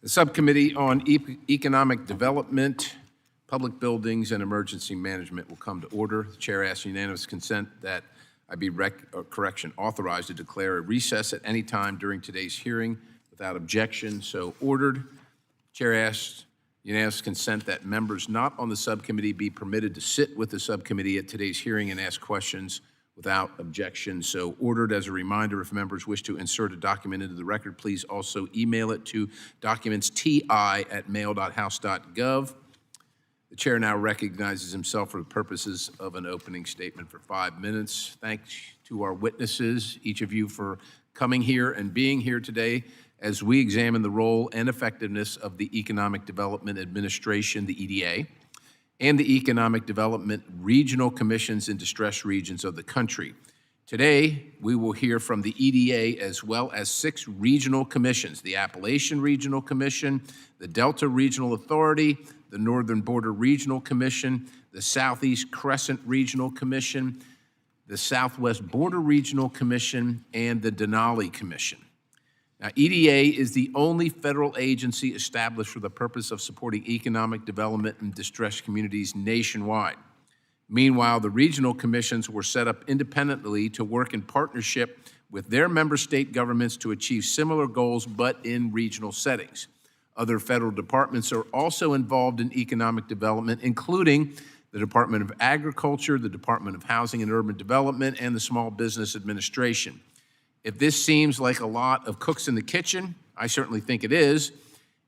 The Subcommittee on Economic Development, Public Buildings, and Emergency Management will come to order. The chair asks unanimous consent that I be authorized to declare a recess at any time during today's hearing without objection. So ordered. Chair asks unanimous consent that members not on the subcommittee be permitted to sit with the subcommittee at today's hearing and ask questions without objection. So ordered. As a reminder, if members wish to insert a document into the record, please also email it to documentsti@mail.house.gov. The chair now recognizes himself for the purposes of an opening statement for 5 minutes. Thanks to our witnesses, each of you, for coming here and being here today as we examine the role and effectiveness of the Economic Development Administration, the EDA, and the Economic Development Regional Commissions in distressed regions of the country. Today, we will hear from the EDA as well as 6 regional commissions: the Appalachian Regional Commission, the Delta Regional Authority, the Northern Border Regional Commission, the Southeast Crescent Regional Commission, the Southwest Border Regional Commission, and the Denali Commission. Now, EDA is the only federal agency established for the purpose of supporting economic development in distressed communities nationwide. Meanwhile, the regional commissions were set up independently to work in partnership with their member state governments to achieve similar goals, but in regional settings. Other federal departments are also involved in economic development, including the Department of Agriculture, the Department of Housing and Urban Development, and the Small Business Administration. If this seems like a lot of cooks in the kitchen, I certainly think it is,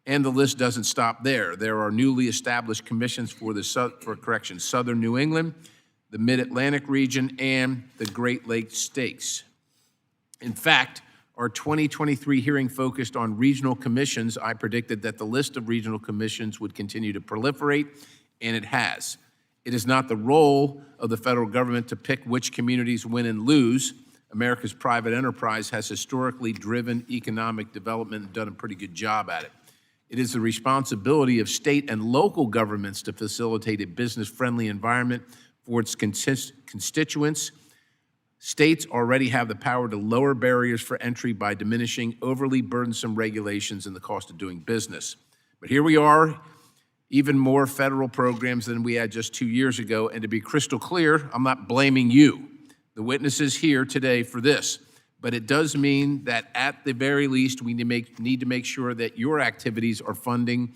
and the list doesn't stop there. There are newly established commissions for Southern New England, the Mid-Atlantic region, and the Great Lakes states. In fact, our 2023 hearing focused on regional commissions. I predicted that the list of regional commissions would continue to proliferate, and it has. It is not the role of the federal government to pick which communities win and lose. America's private enterprise has historically driven economic development and done a pretty good job at it. It is the responsibility of state and local governments to facilitate a business-friendly environment for its constituents. States already have the power to lower barriers for entry by diminishing overly burdensome regulations and the cost of doing business. But here we are, even more federal programs than we had just 2 years ago. And to be crystal clear, I'm not blaming you, the witnesses here today, for this. But it does mean that at the very least, we need to make sure that your activities are funding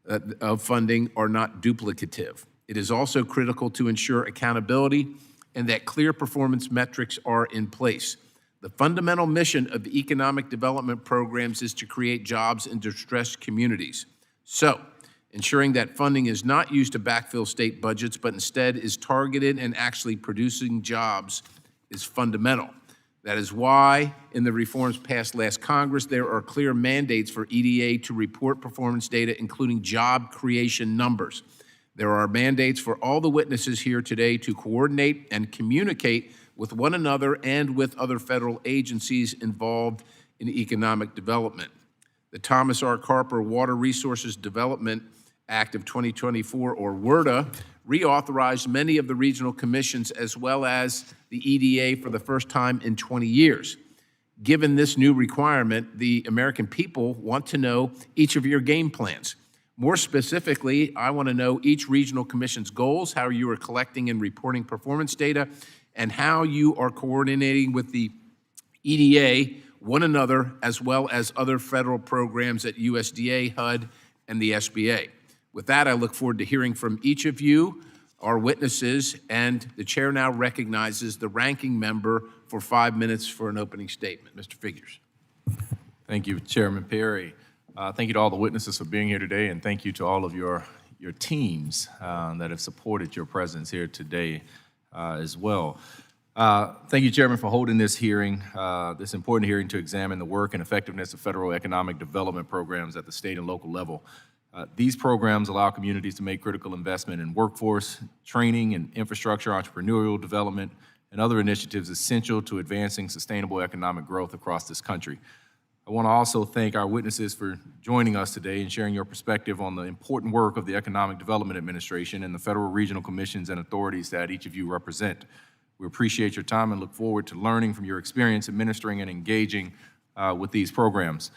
are not duplicative. It is also critical to ensure accountability and that clear performance metrics are in place. The fundamental mission of the economic development programs is to create jobs in distressed communities. So, ensuring that funding is not used to backfill state budgets, but instead is targeted and actually producing jobs is fundamental. That is why, in the reforms passed last Congress, there are clear mandates for EDA to report performance data, including job creation numbers. There are mandates for all the witnesses here today to coordinate and communicate with one another and with other federal agencies involved in economic development. The Thomas R. Carper Water Resources Development Act of 2024, or WRDA, reauthorized many of the regional commissions as well as the EDA for the first time in 20 years. Given this new requirement, the American people want to know each of your game plans. More specifically, I want to know each regional commission's goals, how you are collecting and reporting performance data, and how you are coordinating with the EDA, one another, as well as other federal programs at USDA, HUD, and the SBA. With that, I look forward to hearing from each of you, our witnesses, and the chair now recognizes the ranking member for 5 minutes for an opening statement. Mr. Figures. Thank you, Chairman Perry. Thank you to all the witnesses for being here today, and thank you to all of your teams that have supported your presence here today as well. Thank you, Chairman, for holding this hearing, this important hearing to examine the work and effectiveness of federal economic development programs at the state and local level. These programs allow communities to make critical investment in workforce, training, and infrastructure, entrepreneurial development, and other initiatives essential to advancing sustainable economic growth across this country. I want to also thank our witnesses for joining us today and sharing your perspective on the important work of the Economic Development Administration and the federal regional commissions and authorities that each of you represent. We appreciate your time and look forward to learning from your experience administering and engaging with these programs.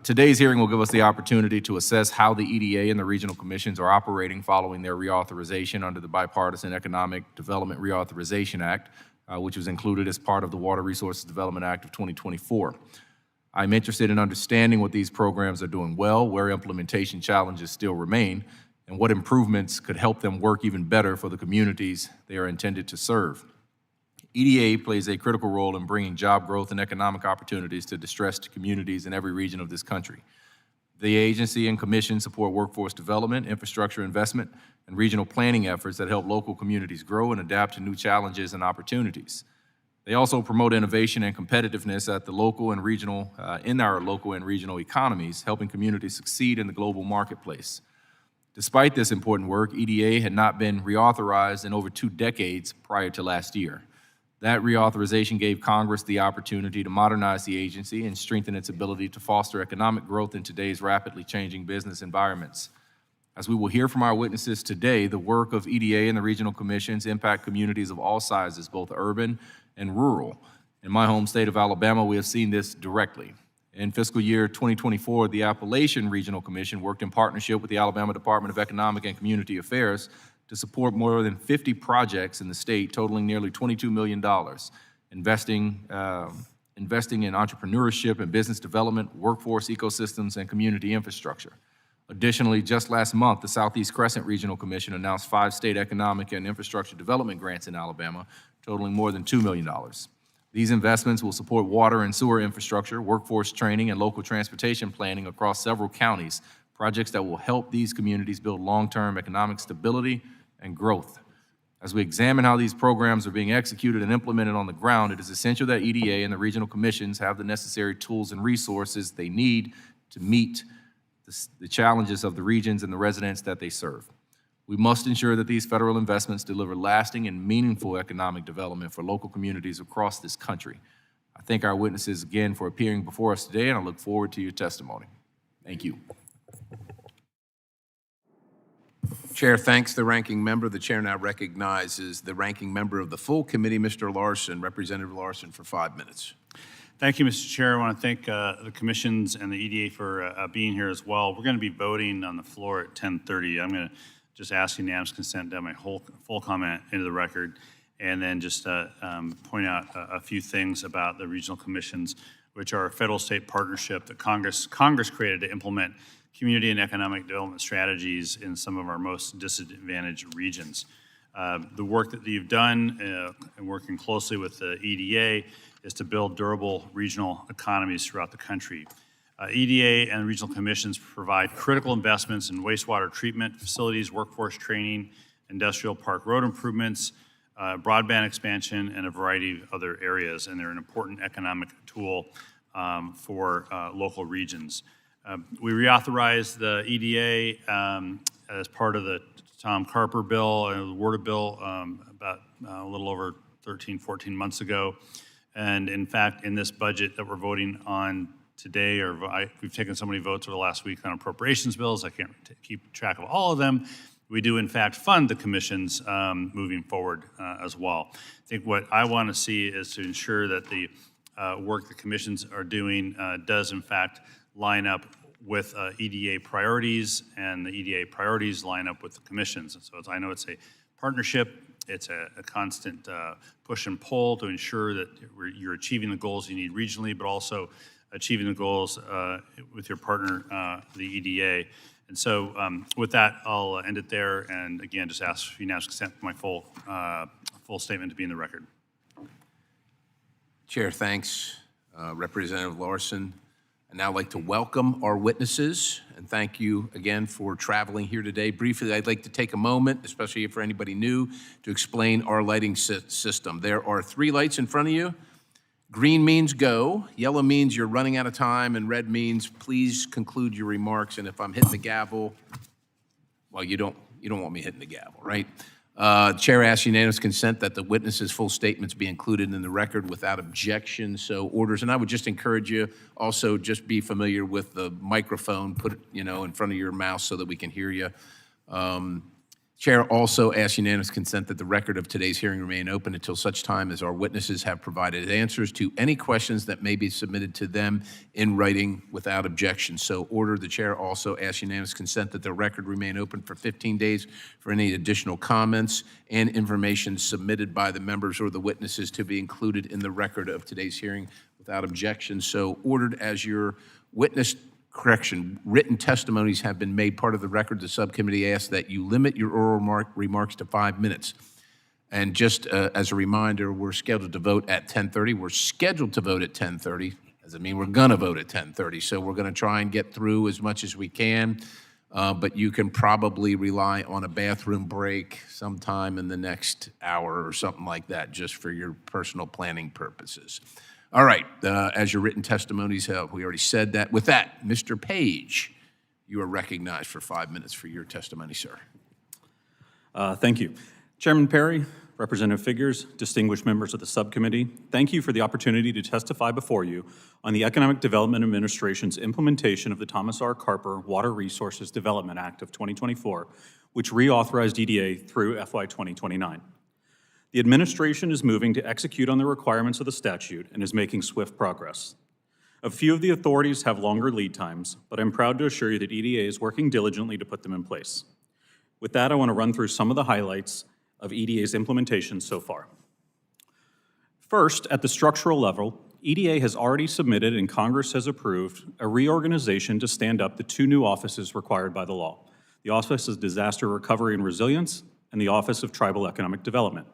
Today's hearing will give us the opportunity to assess how the EDA and the regional commissions are operating following their reauthorization under the Bipartisan Economic Development Reauthorization Act, which was included as part of the Water Resources Development Act of 2024. I'm interested in understanding what these programs are doing well, where implementation challenges still remain, and what improvements could help them work even better for the communities they are intended to serve. EDA plays a critical role in bringing job growth and economic opportunities to distressed communities in every region of this country. The agency and commission support workforce development, infrastructure investment, and regional planning efforts that help local communities grow and adapt to new challenges and opportunities. They also promote innovation and competitiveness at the local and regional, in our local and regional economies, helping communities succeed in the global marketplace. Despite this important work, EDA had not been reauthorized in over 2 decades prior to last year. That reauthorization gave Congress the opportunity to modernize the agency and strengthen its ability to foster economic growth in today's rapidly changing business environments. As we will hear from our witnesses today, the work of EDA and the regional commissions impact communities of all sizes, both urban and rural. In my home state of Alabama, we have seen this directly. In fiscal year 2024, the Appalachian Regional Commission worked in partnership with the Alabama Department of Economic and Community Affairs to support more than 50 projects in the state, totaling nearly $22 million, investing in entrepreneurship and business development, workforce ecosystems, and community infrastructure. Additionally, just last month, the Southeast Crescent Regional Commission announced 5 state economic and infrastructure development grants in Alabama, totaling more than $2 million. These investments will support water and sewer infrastructure, workforce training, and local transportation planning across several counties, projects that will help these communities build long-term economic stability and growth. As we examine how these programs are being executed and implemented on the ground, it is essential that EDA and the regional commissions have the necessary tools and resources they need to meet the challenges of the regions and the residents that they serve. We must ensure that these federal investments deliver lasting and meaningful economic development for local communities across this country. I thank our witnesses again for appearing before us today, and I look forward to your testimony. Thank you. Chair thanks the ranking member. The chair now recognizes the ranking member of the full committee, Mr. Larson. Representative Larson, for 5 minutes. Thank you, Mr. Chair. I want to thank the commissions and the EDA for being here as well. We're going to be voting on the floor at 10:30. I'm going to just ask unanimous consent to have my full comment into the record, and then just point out a few things about the regional commissions, which are a federal-state partnership that Congress created to implement community and economic development strategies in some of our most disadvantaged regions. The work that you've done, and working closely with the EDA, is to build durable regional economies throughout the country. EDA and regional commissions provide critical investments in wastewater treatment facilities, workforce training, industrial park road improvements, broadband expansion, and a variety of other areas, and they're an important economic tool for local regions. We reauthorized the EDA as part of the Tom Carper bill, the WRDA bill, about a little over 13, 14 months ago. And in fact, in this budget that we're voting on today, we've taken so many votes over the last week on appropriations bills, I can't keep track of all of them. We do, in fact, fund the commissions moving forward as well. I think what I want to see is to ensure that the work the commissions are doing does, in fact, line up with EDA priorities, and the EDA priorities line up with the commissions. And so I know it's a partnership. It's a constant push and pull to ensure that you're achieving the goals you need regionally, but also achieving the goals with your partner, the EDA. And so with that, I'll end it there. And again, just ask unanimous consent for my full statement to be in the record. Chair thanks Representative Larson. I'd now like to welcome our witnesses and thank you again for traveling here today. Briefly, I'd like to take a moment, especially for anybody new, to explain our lighting system. There are 3 lights in front of you. Green means go, yellow means you're running out of time, and red means please conclude your remarks. And if I'm hitting the gavel, well, you don't want me hitting the gavel, right? Chair asks unanimous consent that the witnesses' full statements be included in the record without objection. So orders, and I would just encourage you also just be familiar with the microphone, put it in front of your mouth so that we can hear you. Chair also asks unanimous consent that the record of today's hearing remain open until such time as our witnesses have provided answers to any questions that may be submitted to them in writing without objection. So ordered. The chair also asks unanimous consent that the record remain open for 15 days for any additional comments and information submitted by the members or the witnesses to be included in the record of today's hearing without objection. So ordered. As your witness correction, written testimonies have been made part of the record. The subcommittee asks that you limit your oral remarks to 5 minutes. And just as a reminder, we're scheduled to vote at 10:30. We're scheduled to vote at 10:30. Doesn't mean we're going to vote at 10:30. So we're going to try and get through as much as we can. But you can probably rely on a bathroom break sometime in the next hour or something like that, just for your personal planning purposes. All right, as your written testimonies have, we already said that. With that, Mr. Page, you are recognized for 5 minutes for your testimony, sir. Thank you. Chairman Perry, representative figures, distinguished members of the subcommittee, thank you for the opportunity to testify before you on the Economic Development Administration's implementation of the Thomas R. Carper Water Resources Development Act of 2024, which reauthorized EDA through FY 2029. The administration is moving to execute on the requirements of the statute and is making swift progress. A few of the authorities have longer lead times, but I'm proud to assure you that EDA is working diligently to put them in place. With that, I want to run through some of the highlights of EDA's implementation so far. First, at the structural level, EDA has already submitted and Congress has approved a reorganization to stand up the 2 new offices required by the law: the Office of Disaster Recovery and Resilience and the Office of Tribal Economic Development.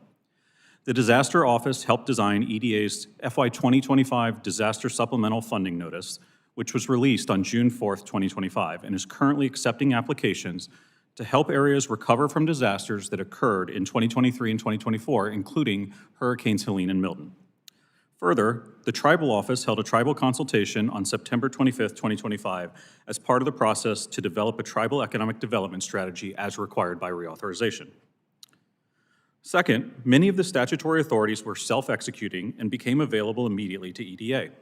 The Disaster Office helped design EDA's FY 2025 Disaster Supplemental Funding Notice, which was released on June 4th, 2025, and is currently accepting applications to help areas recover from disasters that occurred in 2023 and 2024, including Hurricanes Helene and Milton. Further, the Tribal Office held a tribal consultation on September 25th, 2025, as part of the process to develop a tribal economic development strategy as required by reauthorization. Second, many of the statutory authorities were self-executing and became available immediately to EDA.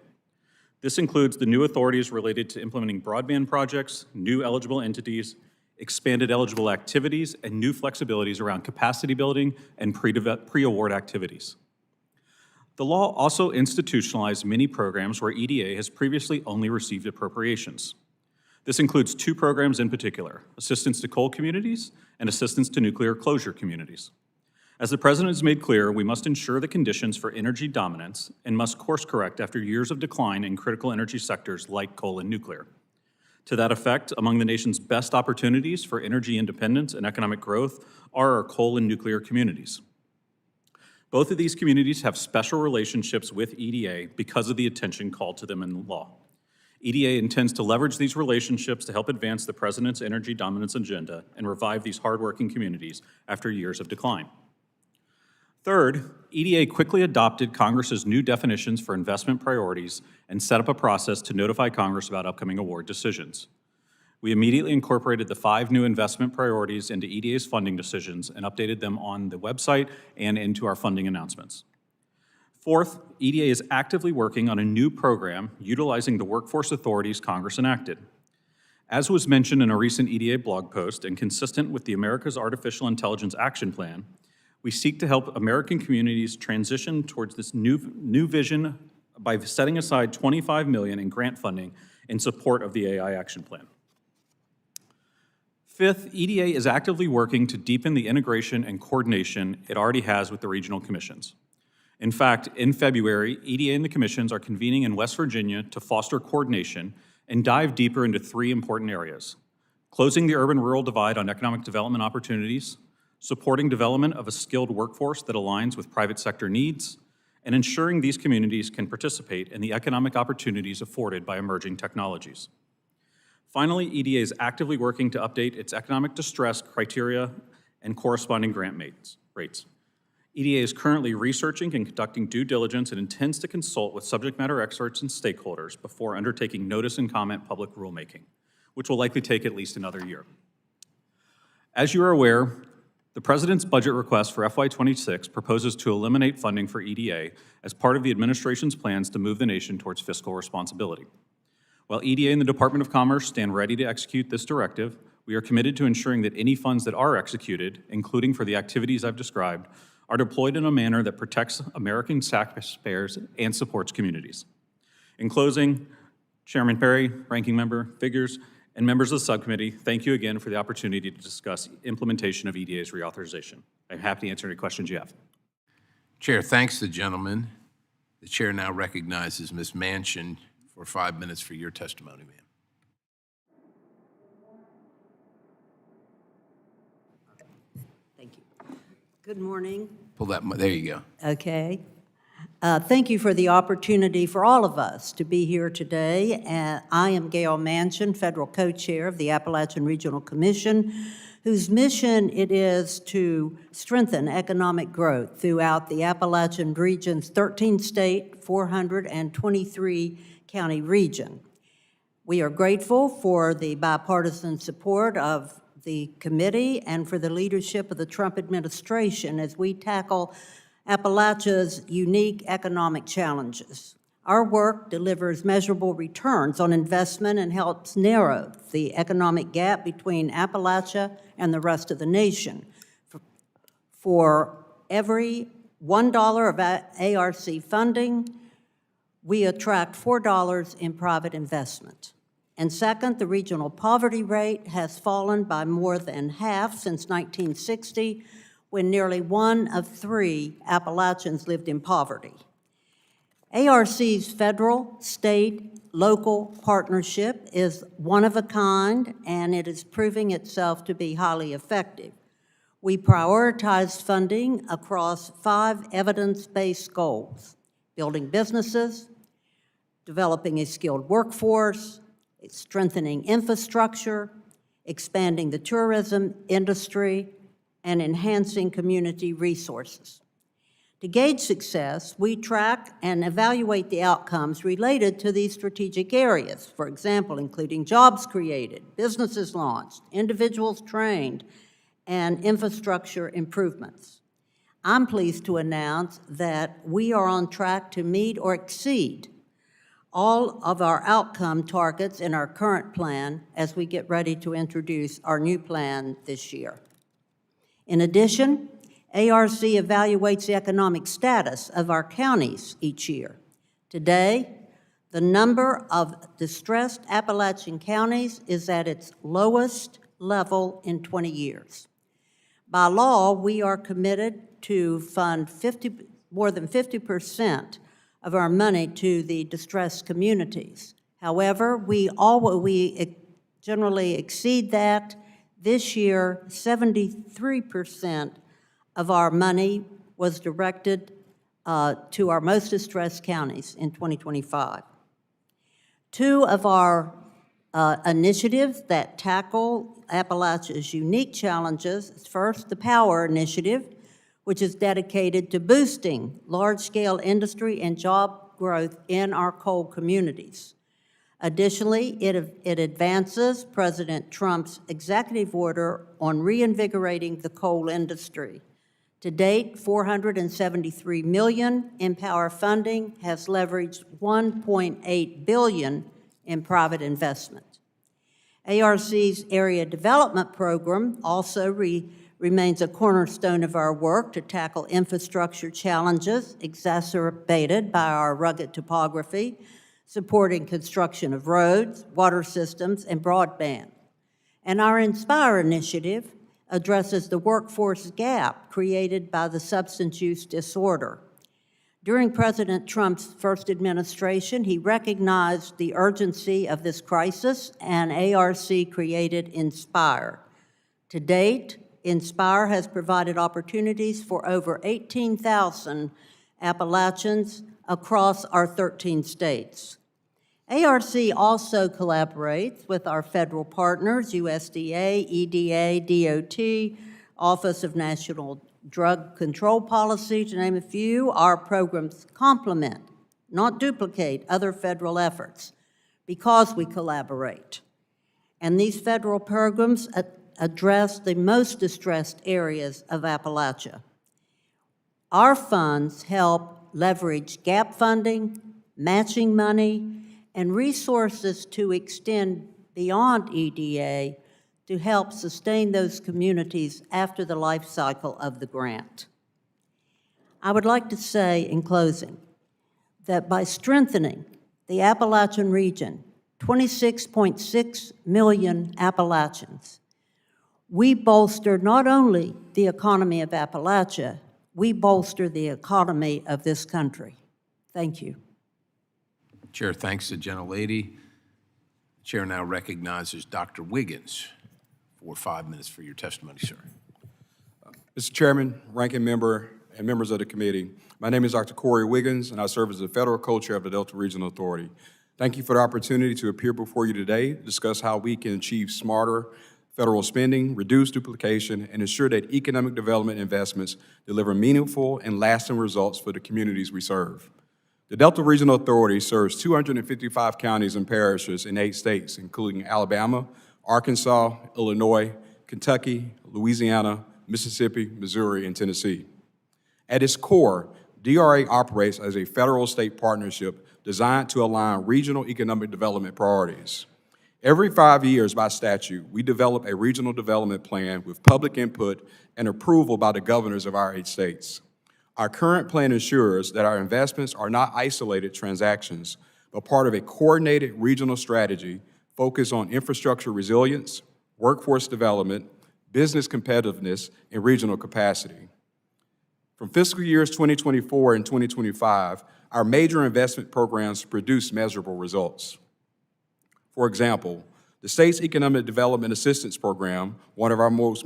This includes the new authorities related to implementing broadband projects, new eligible entities, expanded eligible activities, and new flexibilities around capacity building and pre-award activities. The law also institutionalized many programs where EDA has previously only received appropriations. This includes 2 programs in particular: assistance to coal communities and assistance to nuclear closure communities. As the President has made clear, we must ensure the conditions for energy dominance and must course correct after years of decline in critical energy sectors like coal and nuclear. To that effect, among the nation's best opportunities for energy independence and economic growth are our coal and nuclear communities. Both of these communities have special relationships with EDA because of the attention called to them in the law. EDA intends to leverage these relationships to help advance the President's energy dominance agenda and revive these hardworking communities after years of decline. Third, EDA quickly adopted Congress's new definitions for investment priorities and set up a process to notify Congress about upcoming award decisions. We immediately incorporated the 5 new investment priorities into EDA's funding decisions and updated them on the website and into our funding announcements. Fourth, EDA is actively working on a new program utilizing the workforce authorities Congress enacted. As was mentioned in a recent EDA blog post and consistent with the America's Artificial Intelligence Action Plan, we seek to help American communities transition towards this new vision by setting aside $25 million in grant funding in support of the AI Action Plan. Fifth, EDA is actively working to deepen the integration and coordination it already has with the regional commissions. In fact, in February, EDA and the commissions are convening in West Virginia to foster coordination and dive deeper into 3 important areas: closing the urban-rural divide on economic development opportunities, supporting development of a skilled workforce that aligns with private sector needs, and ensuring these communities can participate in the economic opportunities afforded by emerging technologies. Finally, EDA is actively working to update its economic distress criteria and corresponding grant rates. EDA is currently researching and conducting due diligence and intends to consult with subject matter experts and stakeholders before undertaking notice and comment public rulemaking, which will likely take at least another year. As you are aware, the President's budget request for FY26 proposes to eliminate funding for EDA as part of the administration's plans to move the nation towards fiscal responsibility. While EDA and the Department of Commerce stand ready to execute this directive, We are committed to ensuring that any funds that are executed, including for the activities I've described, are deployed in a manner that protects American taxpayers and supports communities. In closing, Chairman Perry, Ranking Member Figures, and members of the subcommittee, thank you again for the opportunity to discuss implementation of EDA's reauthorization. I'm happy to answer any questions you have. Chair thanks the gentleman. The chair now recognizes Ms. Manchin for 5 minutes for your testimony, ma'am. Thank you. Good morning. Pull that, there you go. Okay. Thank you for the opportunity for all of us to be here today. I am Gail Manchin, Federal Co-Chair of the Appalachian Regional Commission, whose mission it is to strengthen economic growth throughout the Appalachian region's 13-state, 423-county region. We are grateful for the bipartisan support of the committee and for the leadership of the Trump administration as we tackle Appalachia's unique economic challenges. Our work delivers measurable returns on investment and helps narrow the economic gap between Appalachia and the rest of the nation. For every $1 of ARC funding, we attract $4 in private investment. And second, the regional poverty rate has fallen by more than half since 1960, when nearly 1 of 3 Appalachians lived in poverty. ARC's federal, state, local partnership is one of a kind, and it is proving itself to be highly effective. We prioritize funding across 5 evidence-based goals: building businesses, developing a skilled workforce, strengthening infrastructure, expanding the tourism industry, and enhancing community resources. To gauge success, we track and evaluate the outcomes related to these strategic areas, for example, including jobs created, businesses launched, individuals trained, and infrastructure improvements. I'm pleased to announce that we are on track to meet or exceed all of our outcome targets in our current plan as we get ready to introduce our new plan this year. In addition, ARC evaluates the economic status of our counties each year. Today, the number of distressed Appalachian counties is at its lowest level in 20 years. By law, we are committed to fund more than 50% of our money to the distressed communities. However, we generally exceed that. This year, 73% of our money was directed to our most distressed counties in 2025. 2 of our initiatives that tackle Appalachia's unique challenges is first, the Power Initiative, which is dedicated to boosting large-scale industry and job growth in our coal communities. Additionally, it advances President Trump's executive order on reinvigorating the coal industry. To date, $473 million in power funding has leveraged $1.8 billion in private investment. ARC's Area Development Program also remains a cornerstone of our work to tackle infrastructure challenges exacerbated by our rugged topography, supporting construction of roads, water systems, and broadband. And our Inspire initiative addresses the workforce gap created by the substance use disorder. During President Trump's first administration, he recognized the urgency of this crisis, and ARC created Inspire. To date, Inspire has provided opportunities for over 18,000 Appalachians across our 13 states. ARC also collaborates with our federal partners, USDA, EDA, DOT, Office of National Drug Control Policy, to name a few. Our programs complement, not duplicate, other federal efforts because we collaborate. And these federal programs address the most distressed areas of Appalachia. Our funds help leverage gap funding, matching money, and resources to extend beyond EDA to help sustain those communities after the life cycle of the grant. I would like to say in closing that by strengthening the Appalachian region, 26.6 million Appalachians, we bolster not only the economy of Appalachia, we bolster the economy of this country. Thank you. Chair thanks the gentlelady. The chair now recognizes Dr. Wiggins for 5 minutes for your testimony, sir. Mr. Chairman, ranking member, and members of the committee, my name is Dr. Corey Wiggins, and I serve as the federal co-chair of the Delta Regional Authority. Thank you for the opportunity to appear before you today to discuss how we can achieve smarter federal spending, reduce duplication, and ensure that economic development investments deliver meaningful and lasting results for the communities we serve. The Delta Regional Authority serves 255 counties and parishes in 8 states, including Alabama, Arkansas, Illinois, Kentucky, Louisiana, Mississippi, Missouri, and Tennessee. At its core, DRA operates as a federal-state partnership designed to align regional economic development priorities. Every 5 years by statute, we develop a regional development plan with public input and approval by the governors of our 8 states. Our current plan ensures that our investments are not isolated transactions, but part of a coordinated regional strategy focused on infrastructure resilience, workforce development, business competitiveness, and regional capacity. From fiscal years 2024 and 2025, our major investment programs produce measurable results. For example, the state's Economic Development Assistance Program, one of our most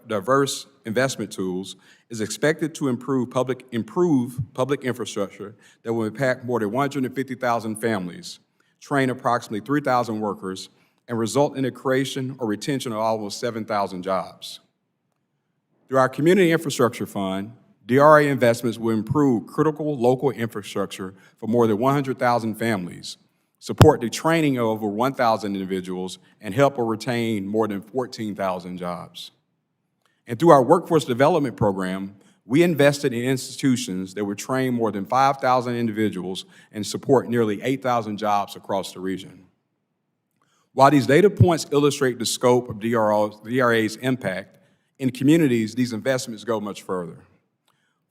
diverse investment tools, is expected to improve public infrastructure that will impact more than 150,000 families, train approximately 3,000 workers, and result in the creation or retention of almost 7,000 jobs. Through our Community Infrastructure Fund, DRA investments will improve critical local infrastructure for more than 100,000 families, support the training of over 1,000 individuals, and help or retain more than 14,000 jobs. And through our Workforce Development Program, we invested in institutions that would train more than 5,000 individuals and support nearly 8,000 jobs across the region. While these data points illustrate the scope of DRA's impact, in communities, these investments go much further.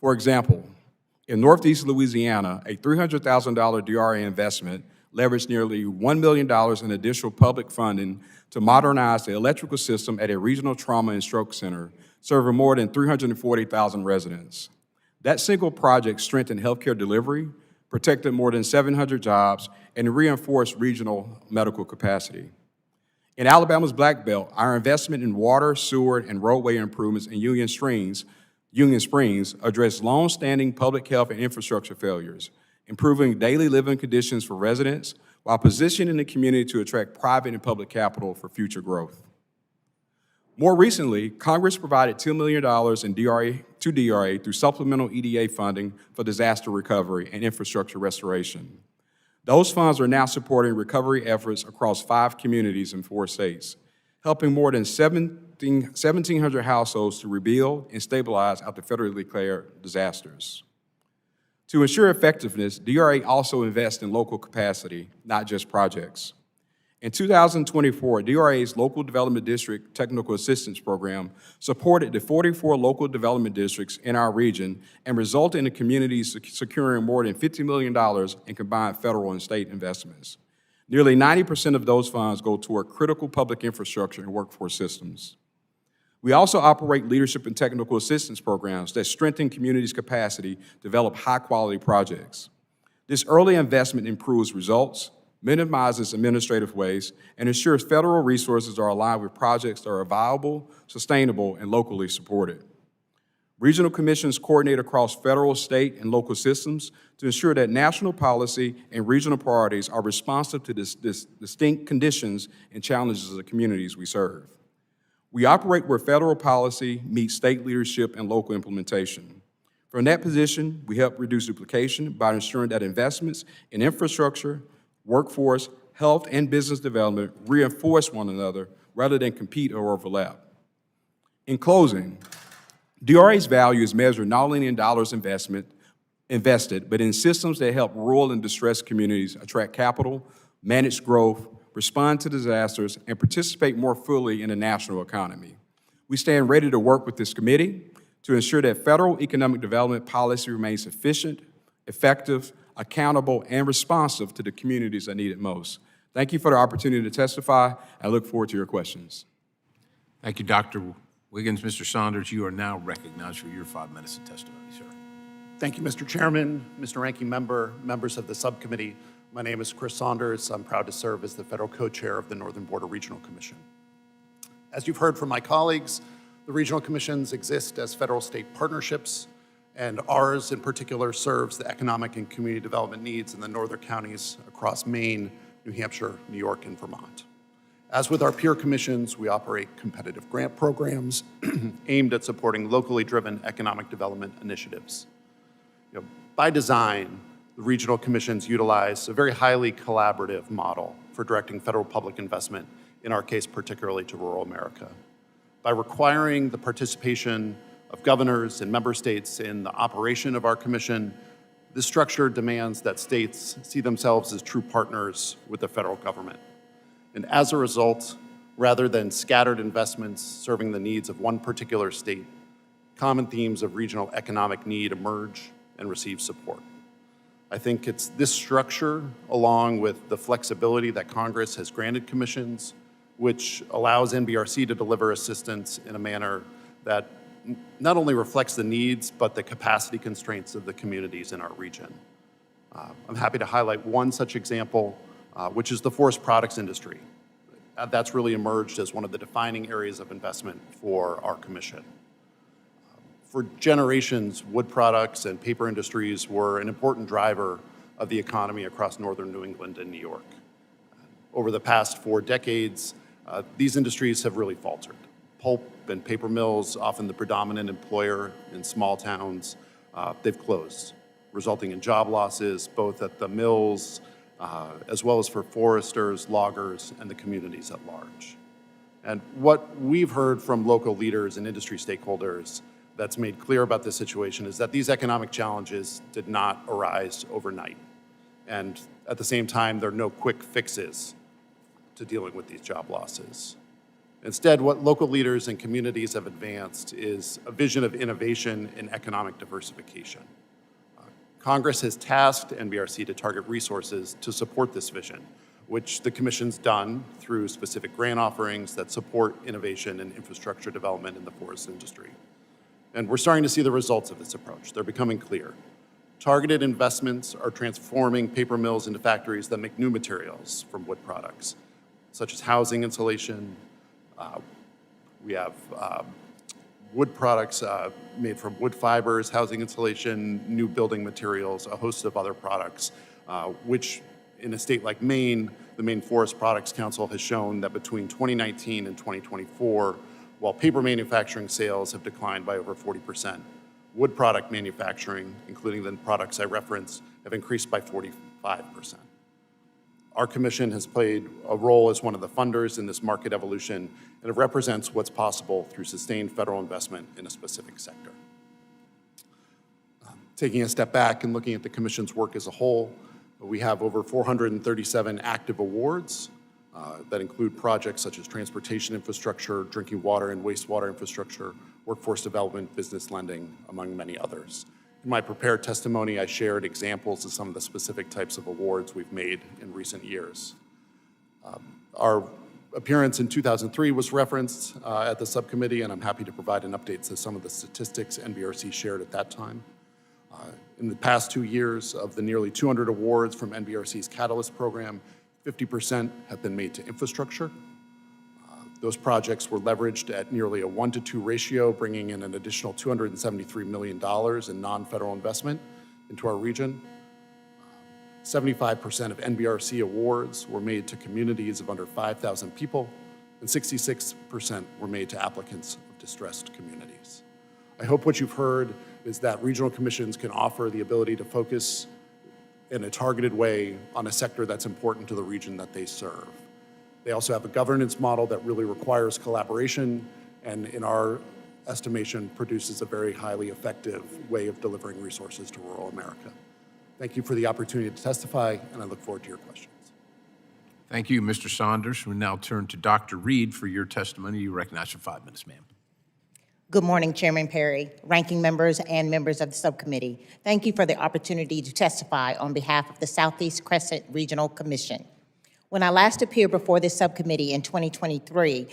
For example, in Northeast Louisiana, a $300,000 DRA investment leveraged nearly $1 million in additional public funding to modernize the electrical system at a regional trauma and stroke center, serving more than 340,000 residents. That single project strengthened healthcare delivery, protected more than 700 jobs, and reinforced regional medical capacity. In Alabama's Black Belt, our investment in water, sewer, and roadway improvements in Union Springs addressed long-standing public health and infrastructure failures, improving daily living conditions for residents while positioning the community to attract private and public capital for future growth. More recently, Congress provided $2 million to DRA through supplemental EDA funding for disaster recovery and infrastructure restoration. Those funds are now supporting recovery efforts across 5 communities in 4 states, helping more than 1,700 households to rebuild and stabilize after federally declared disasters. To ensure effectiveness, DRA also invests in local capacity, not just projects. In 2024, DRA's Local Development District Technical Assistance Program supported the 44 local development districts in our region and resulted in the communities securing more than $50 million in combined federal and state investments. Nearly 90% of those funds go toward critical public infrastructure and workforce systems. We also operate leadership and technical assistance programs that strengthen communities' capacity to develop high-quality projects. This early investment improves results, minimizes administrative waste, and ensures federal resources are aligned with projects that are viable, sustainable, and locally supported. Regional commissions coordinate across federal, state, and local systems to ensure that national policy and regional priorities are responsive to distinct conditions and challenges of the communities we serve. We operate where federal policy meets state leadership and local implementation. From that position, we help reduce duplication by ensuring that investments in infrastructure, workforce, health, and business development reinforce one another rather than compete or overlap. In closing, DRA's value is measured not only in dollars invested, but in systems that help rural and distressed communities attract capital, manage growth, respond to disasters, and participate more fully in the national economy. We stand ready to work with this committee to ensure that federal economic development policy remains efficient, effective, accountable, and responsive to the communities that need it most. Thank you for the opportunity to testify. I look forward to your questions. Thank you, Dr. Wiggins. Mr. Saunders, you are now recognized for your 5 minutes of testimony, sir. Thank you, Mr. Chairman, Mr. Ranking Member, members of the subcommittee. My name is Chris Saunders. I'm proud to serve as the federal co-chair of the Northern Border Regional Commission. As you've heard from my colleagues, the regional commissions exist as federal-state partnerships, and ours in particular serves the economic and community development needs in the northern counties across Maine, New Hampshire, New York, and Vermont. As with our peer commissions, we operate competitive grant programs aimed at supporting locally driven economic development initiatives. By design, the regional commissions utilize a very highly collaborative model for directing federal public investment, in our case particularly to rural America. By requiring the participation of governors and member states in the operation of our commission, this structure demands that states see themselves as true partners with the federal government. And as a result, rather than scattered investments serving the needs of one particular state, common themes of regional economic need emerge and receive support. I think it's this structure, along with the flexibility that Congress has granted commissions, which allows NBRC to deliver assistance in a manner that not only reflects the needs, but the capacity constraints of the communities in our region. I'm happy to highlight one such example, which is the forest products industry. That's really emerged as one of the defining areas of investment for our commission. For generations, wood products and paper industries were an important driver of the economy across northern New England and New York. Over the past 4 decades, these industries have really faltered. Pulp and paper mills, often the predominant employer in small towns, they've closed, resulting in job losses both at the mills as well as for foresters, loggers, and the communities at large. And what we've heard from local leaders and industry stakeholders that's made clear about this situation is that these economic challenges did not arise overnight. And at the same time, there are no quick fixes to dealing with these job losses. Instead, what local leaders and communities have advanced is a vision of innovation and economic diversification. Congress has tasked NBRC to target resources to support this vision, which the Commission's done through specific grant offerings that support innovation and infrastructure development in the forest industry. And we're starting to see the results of this approach. They're becoming clear. Targeted investments are transforming paper mills into factories that make new materials from wood products, such as housing insulation. We have wood products made from wood fibers, housing insulation, new building materials, a host of other products, which in a state like Maine, the Maine Forest Products Council has shown that between 2019 and 2024, while paper manufacturing sales have declined by over 40%, wood product manufacturing, including the products I referenced, have increased by 45%. Our commission has played a role as one of the funders in this market evolution, and it represents what's possible through sustained federal investment in a specific sector. Taking a step back and looking at the commission's work as a whole, we have over 437 active awards that include projects such as transportation infrastructure, drinking water and wastewater infrastructure, workforce development, business lending, among many others. In my prepared testimony, I shared examples of some of the specific types of awards we've made in recent years. Our appearance in 2003 was referenced at the subcommittee, and I'm happy to provide an update to some of the statistics NBRC shared at that time. In the past 2 years, of the nearly 200 awards from NBRC's Catalyst program, 50% have been made to infrastructure. Those projects were leveraged at nearly a 1-to-2 ratio, bringing in an additional $273 million in non-federal investment into our region. 75% of NBRC awards were made to communities of under 5,000 people, and 66% were made to applicants of distressed communities. I hope what you've heard is that regional commissions can offer the ability to focus in a targeted way on a sector that's important to the region that they serve. They also have a governance model that really requires collaboration, and in our estimation, produces a very highly effective way of delivering resources to rural America. Thank you for the opportunity to testify, and I look forward to your questions. Thank you, Mr. Saunders. We now turn to Dr. Reed for your testimony. You recognize for 5 minutes, ma'am. Good morning, Chairman Perry, ranking members, and members of the subcommittee. Thank you for the opportunity to testify on behalf of the Southeast Crescent Regional Commission. When I last appeared before this subcommittee in 2023,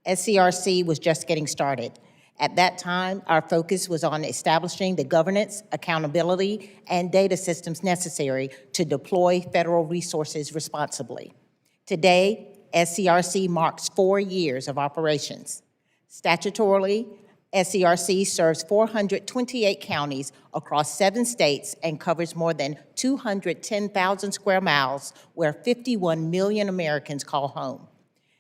SCRC was just getting started. At that time, our focus was on establishing the governance, accountability, and data systems necessary to deploy federal resources responsibly. Today, SCRC marks 4 years of operations. Statutorily, SCRC serves 428 counties across 7 states and covers more than 210,000 square miles, where 51 million Americans call home.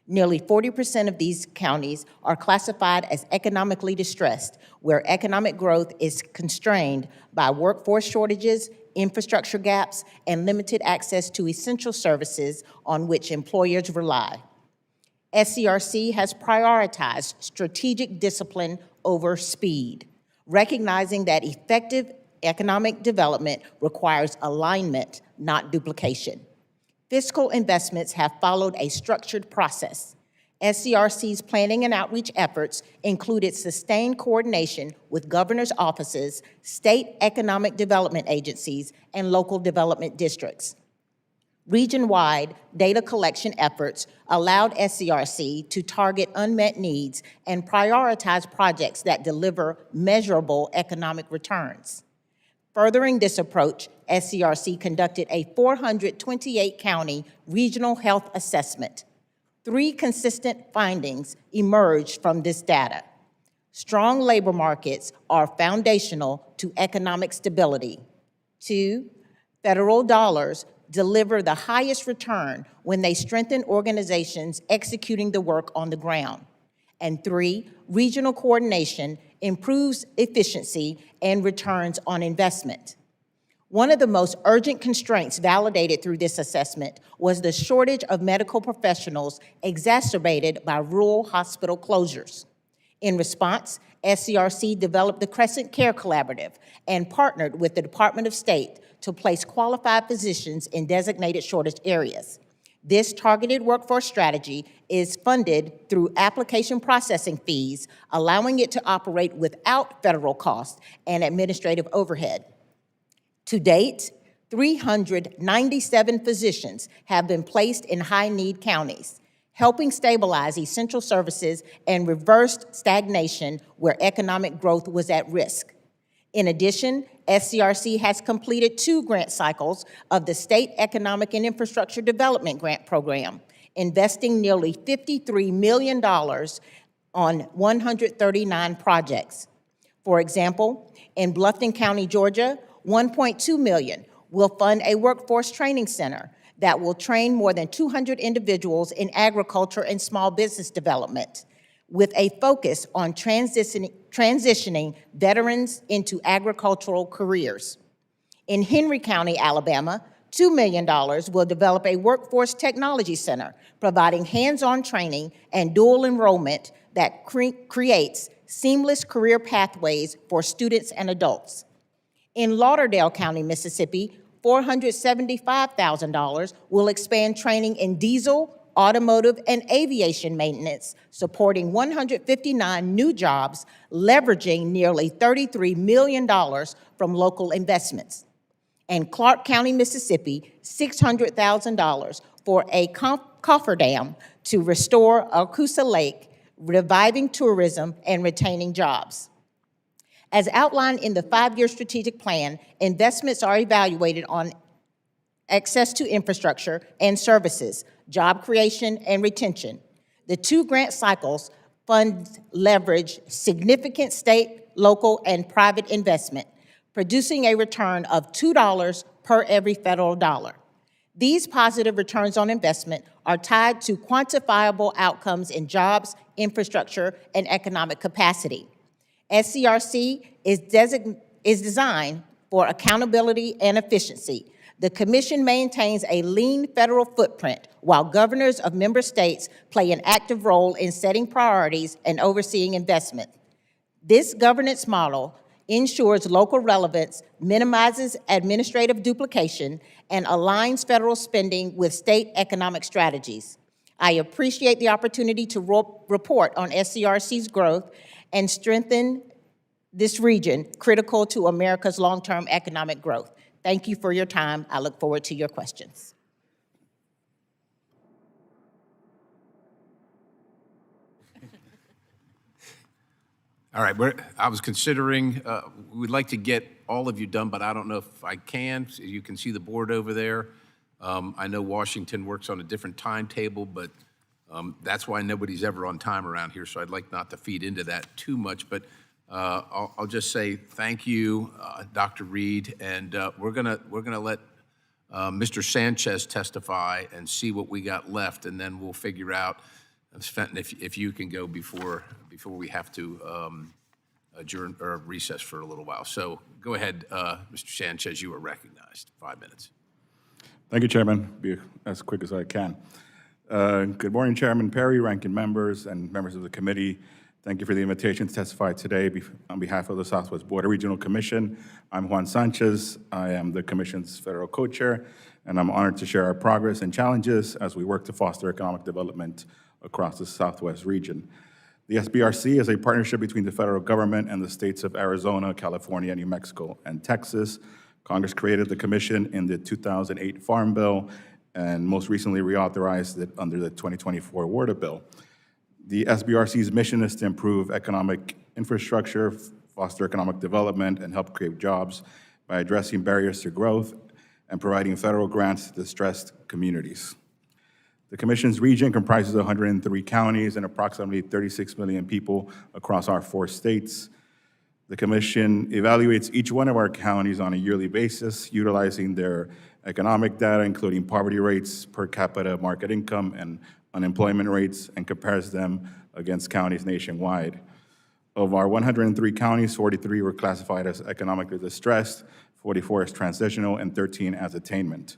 Nearly 40% of these counties are classified as economically distressed, where economic growth is constrained by workforce shortages, infrastructure gaps, and limited access to essential services on which employers rely. SCRC has prioritized strategic discipline over speed, recognizing that effective economic development requires alignment, not duplication. Fiscal investments have followed a structured process. SCRC's planning and outreach efforts included sustained coordination with governor's offices, state economic development agencies, and local development districts. Region-wide data collection efforts allowed SCRC to target unmet needs and prioritize projects that deliver measurable economic returns. Furthering this approach, SCRC conducted a 428-county regional health assessment. 3 consistent findings emerged from this data. Strong labor markets are foundational to economic stability. 2, federal dollars deliver the highest return when they strengthen organizations executing the work on the ground. And 3, regional coordination improves efficiency and returns on investment. One of the most urgent constraints validated through this assessment was the shortage of medical professionals exacerbated by rural hospital closures. In response, SCRC developed the Crescent Care Collaborative and partnered with the Department of State to place qualified physicians in designated shortage areas. This targeted workforce strategy is funded through application processing fees, allowing it to operate without federal costs and administrative overhead. To date, 397 physicians have been placed in high-need counties, helping stabilize essential services and reversed stagnation where economic growth was at risk. In addition, SCRC has completed 2 grant cycles of the State Economic and Infrastructure Development Grant Program, investing nearly $53 million on 139 projects. For example, in Bluffton County, Georgia, $1.2 million will fund a workforce training center that will train more than 200 individuals in agriculture and small business development, with a focus on transitioning veterans into agricultural careers. In Henry County, Alabama, $2 million will develop a workforce technology center, providing hands-on training and dual enrollment that creates seamless career pathways for students and adults. In Lauderdale County, Mississippi, $475,000 will expand training in diesel, automotive, and aviation maintenance, supporting 159 new jobs, leveraging nearly $33 million from local investments. And Clark County, Mississippi, $600,000 for a cofferdam to restore Arcoosa Lake, reviving tourism and retaining jobs. As outlined in the 5-year strategic plan, investments are evaluated on access to infrastructure and services, job creation and retention. The 2 grant cycles funds leverage significant state, local, and private investment, producing a return of $2 per every federal dollar. These positive returns on investment are tied to quantifiable outcomes in jobs, infrastructure, and economic capacity. SCRC is designed for accountability and efficiency. The Commission maintains a lean federal footprint, while governors of member states play an active role in setting priorities and overseeing investment. This governance model ensures local relevance, minimizes administrative duplication, and aligns federal spending with state economic strategies. I appreciate the opportunity to report on SCRC's growth and strengthen this region, critical to America's long-term economic growth. Thank you for your time. I look forward to your questions. All right, I was considering, we'd like to get all of you done, but I don't know if I can. You can see the board over there. I know Washington works on a different timetable, but that's why nobody's ever on time around here, so I'd like not to feed into that too much. But I'll just say thank you, Dr. Reed, and we're gonna let Mr. Sanchez testify and see what we got left, and then we'll figure out, Fenton, if you can go before we have to adjourn or recess for a little while. So go ahead, Mr. Sanchez, you are recognized. 5 minutes. Thank you, Chairman. Be as quick as I can. Good morning, Chairman Perry, ranking members, and members of the committee. Thank you for the invitation to testify today on behalf of the Southwest Border Regional Commission. I'm Juan Sanchez. I am the Commission's federal co-chair, and I'm honored to share our progress and challenges as we work to foster economic development across the Southwest region. The SBRC is a partnership between the federal government and the states of Arizona, California, New Mexico, and Texas. Congress created the commission in the 2008 Farm Bill and most recently reauthorized it under the 2024 WORDA bill. The SBRC's mission is to improve economic infrastructure, foster economic development, and help create jobs by addressing barriers to growth and providing federal grants to distressed communities. The Commission's region comprises 103 counties and approximately 36 million people across our 4 states. The Commission evaluates each one of our counties on a yearly basis, utilizing their economic data, including poverty rates, per capita market income, and unemployment rates, and compares them against counties nationwide. Of our 103 counties, 43 were classified as economically distressed, 44 as transitional, and 13 as attainment.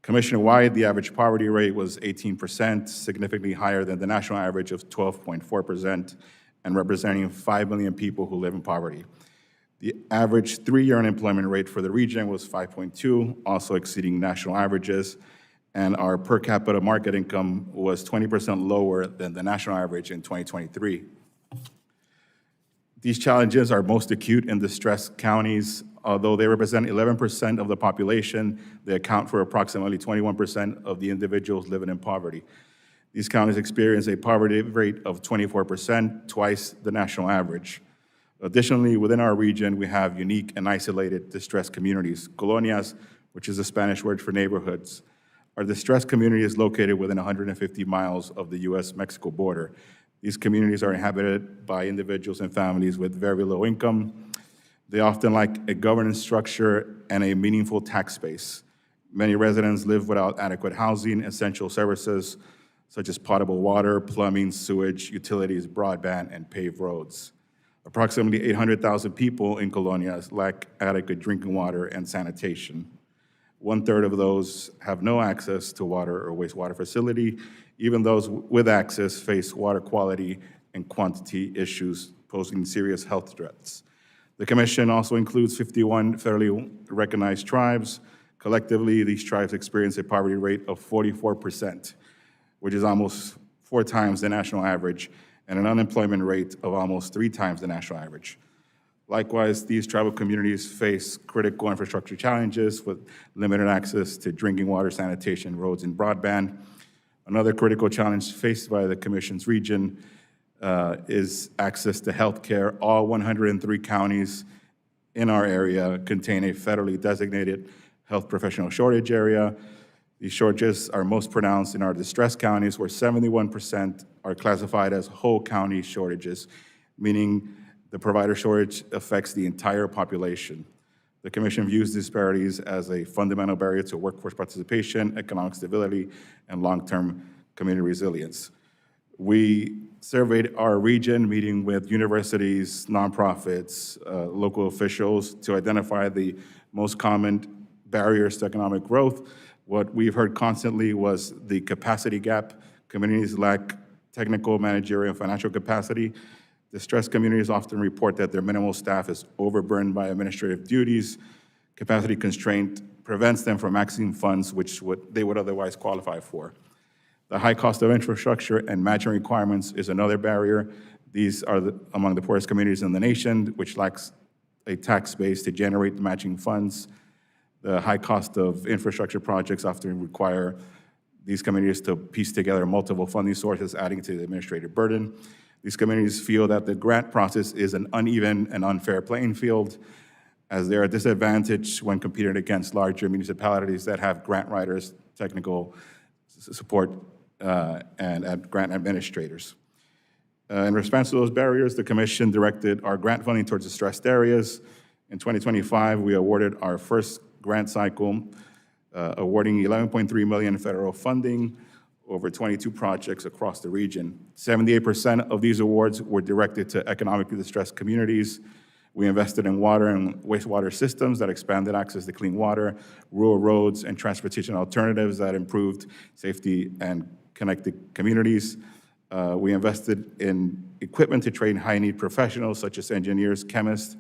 Commission-wide, the average poverty rate was 18%, significantly higher than the national average of 12.4%, and representing 5 million people who live in poverty. The average 3-year unemployment rate for the region was 5.2, also exceeding national averages, and our per capita market income was 20% lower than the national average in 2023. These challenges are most acute in distressed counties. Although they represent 11% of the population, they account for approximately 21% of the individuals living in poverty. These counties experience a poverty rate of 24%, twice the national average. Additionally, within our region, we have unique and isolated distressed communities. Colonias, which is the Spanish word for neighborhoods. Our distressed community is located within 150 miles of the U.S.-Mexico border. These communities are inhabited by individuals and families with very low income. They often lack a governance structure and a meaningful tax base. Many residents live without adequate housing, essential services such as potable water, plumbing, sewage, utilities, broadband, and paved roads. Approximately 800,000 people in Colonias lack adequate drinking water and sanitation. 1/3 of those have no access to water or wastewater facility. Even those with access face water quality and quantity issues, posing serious health threats. The Commission also includes 51 federally recognized tribes. Collectively, these tribes experience a poverty rate of 44%, which is almost 4 times the national average, and an unemployment rate of almost 3 times the national average. Likewise, these tribal communities face critical infrastructure challenges with limited access to drinking water, sanitation, roads, and broadband. Another critical challenge faced by the Commission's region is access to health care. All 103 counties in our area contain a federally designated health professional shortage area. These shortages are most pronounced in our distressed counties, where 71% are classified as whole county shortages, meaning the provider shortage affects the entire population. The Commission views disparities as a fundamental barrier to workforce participation, economic stability, and long-term community resilience. We surveyed our region, meeting with universities, nonprofits, local officials to identify the most common barriers to economic growth. What we've heard constantly was the capacity gap. Communities lack technical, managerial, and financial capacity. Distressed communities often report that their minimal staff is overburdened by administrative duties. Capacity constraint prevents them from accessing funds which they would otherwise qualify for. The high cost of infrastructure and matching requirements is another barrier. These are among the poorest communities in the nation, which lacks a tax base to generate the matching funds. The high cost of infrastructure projects often require these communities to piece together multiple funding sources, adding to the administrative burden. These communities feel that the grant process is an uneven and unfair playing field, as they are disadvantaged when competing against larger municipalities that have grant writers, technical support, and grant administrators. In response to those barriers, the Commission directed our grant funding towards distressed areas. In 2025, we awarded our first grant cycle, awarding $11.3 million federal funding over 22 projects across the region. 78% of these awards were directed to economically distressed communities. We invested in water and wastewater systems that expanded access to clean water, rural roads, and transportation alternatives that improved safety and connected communities. We invested in equipment to train high-need professionals such as engineers, chemists.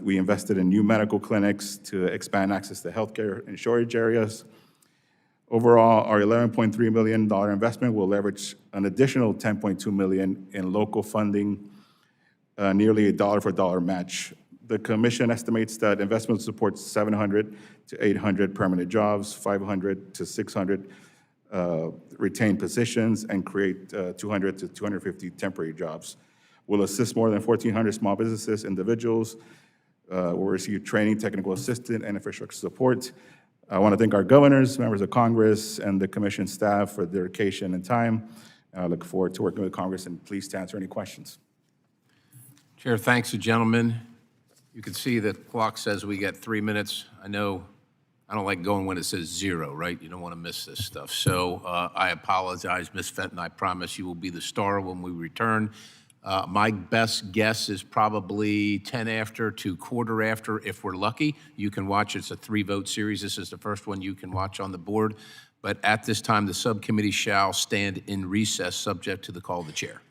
We invested in new medical clinics to expand access to healthcare in shortage areas. Overall, our $11.3 million investment will leverage an additional $10.2 million in local funding, nearly a dollar-for-dollar match. The Commission estimates that investment will support 700 to 800 permanent jobs, 500 to 600 retained positions, and create 200 to 250 temporary jobs. We'll assist more than 1,400 small businesses, individuals. Will receive training, technical assistance, and infrastructure support. I want to thank our governors, members of Congress, and the Commission staff for their dedication and time. I look forward to working with Congress, and pleased to answer any questions. Chair, thanks, gentlemen. You can see the clock says we get 3 minutes. I know I don't like going when it says 0, right? You don't want to miss this stuff. So I apologize, Ms. Fenton. I promise you will be the star when we return. My best guess is probably 10 after to quarter after if we're lucky. You can watch. It's a 3-vote series. This is the first one you can watch on the board. But at this time, the subcommittee shall stand in recess, subject to the call of the chair.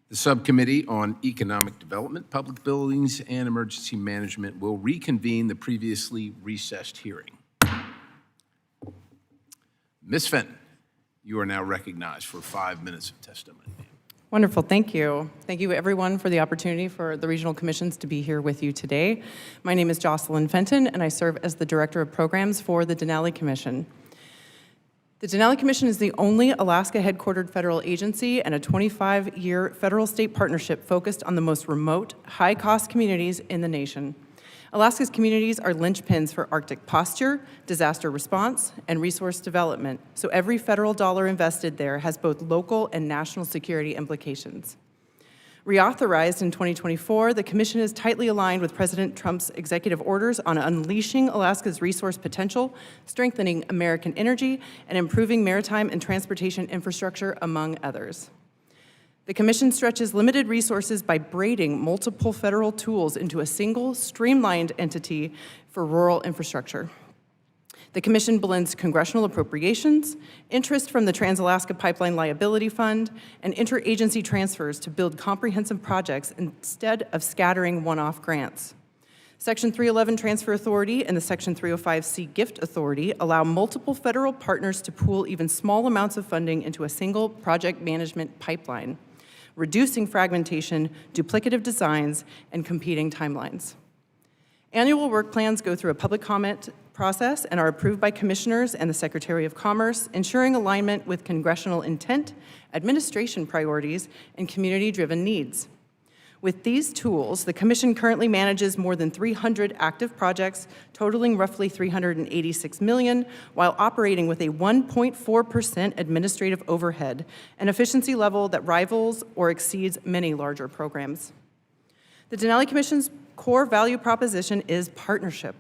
The Subcommittee on Economic Development, Public Buildings, and Emergency Management will reconvene the previously recessed hearing. Ms. Fenton, you are now recognized for 5 minutes of testimony. Wonderful, thank you. Thank you, everyone, for the opportunity for the regional commissions to be here with you today. My name is Jocelyn Fenton, and I serve as the Director of Programs for the Denali Commission. The Denali Commission is the only Alaska-headquartered federal agency and a 25-year federal-state partnership focused on the most remote, high-cost communities in the nation. Alaska's communities are linchpins for Arctic posture, disaster response, and resource development, so every federal dollar invested there has both local and national security implications. Reauthorized in 2024, the Commission is tightly aligned with President Trump's executive orders on unleashing Alaska's resource potential, strengthening American energy, and improving maritime and transportation infrastructure, among others. The Commission stretches limited resources by braiding multiple federal tools into a single, streamlined entity for rural infrastructure. The Commission blends congressional appropriations, interest from the Trans-Alaska Pipeline Liability Fund, and interagency transfers to build comprehensive projects instead of scattering one-off grants. Section 311 Transfer Authority and the Section 305C Gift Authority allow multiple federal partners to pool even small amounts of funding into a single project management pipeline, reducing fragmentation, duplicative designs, and competing timelines. Annual work plans go through a public comment process and are approved by commissioners and the Secretary of Commerce, ensuring alignment with congressional intent, administration priorities, and community-driven needs. With these tools, the Commission currently manages more than 300 active projects, totaling roughly $386 million, while operating with a 1.4% administrative overhead, an efficiency level that rivals or exceeds many larger programs. The Denali Commission's core value proposition is partnership.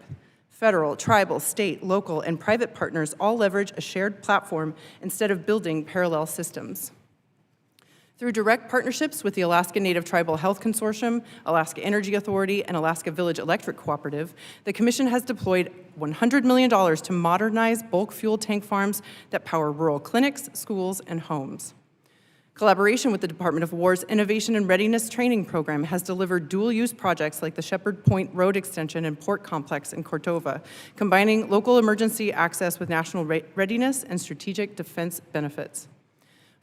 Federal, tribal, state, local, and private partners all leverage a shared platform instead of building parallel systems. Through direct partnerships with the Alaska Native Tribal Health Consortium, Alaska Energy Authority, and Alaska Village Electric Cooperative, the Commission has deployed $100 million to modernize bulk fuel tank farms that power rural clinics, schools, and homes. Collaboration with the Department of War's Innovation and Readiness Training Program has delivered dual-use projects like the Shepherd Point Road Extension and Port Complex in Cordova, combining local emergency access with national readiness and strategic defense benefits.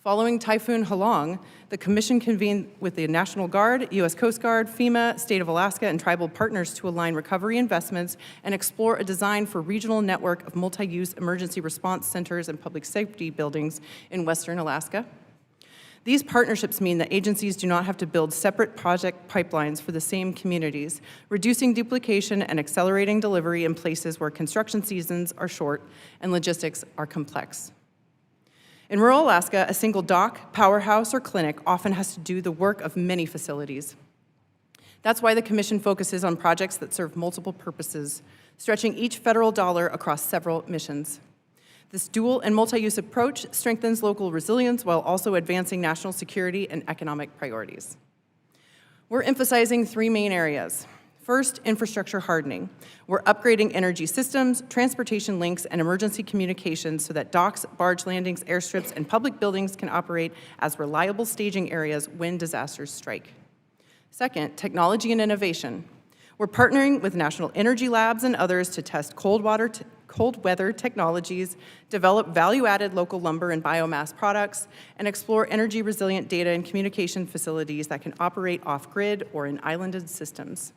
Following Typhoon Halong, the Commission convened with the National Guard, U.S. Coast Guard, FEMA, State of Alaska, and tribal partners to align recovery investments and explore a design for regional network of multi-use emergency response centers and public safety buildings in Western Alaska. These partnerships mean that agencies do not have to build separate project pipelines for the same communities, reducing duplication and accelerating delivery in places where construction seasons are short and logistics are complex. In rural Alaska, a single dock, powerhouse, or clinic often has to do the work of many facilities. That's why the Commission focuses on projects that serve multiple purposes, stretching each federal dollar across several missions. This dual and multi-use approach strengthens local resilience while also advancing national security and economic priorities. We're emphasizing three main areas. First, infrastructure hardening. We're upgrading energy systems, transportation links, and emergency communications so that docks, barge landings, airstrips, and public buildings can operate as reliable staging areas when disasters strike. Second, technology and innovation. We're partnering with national energy labs and others to test cold weather technologies, develop value-added local lumber and biomass products, and explore energy-resilient data and communication facilities that can operate off-grid or in islanded systems.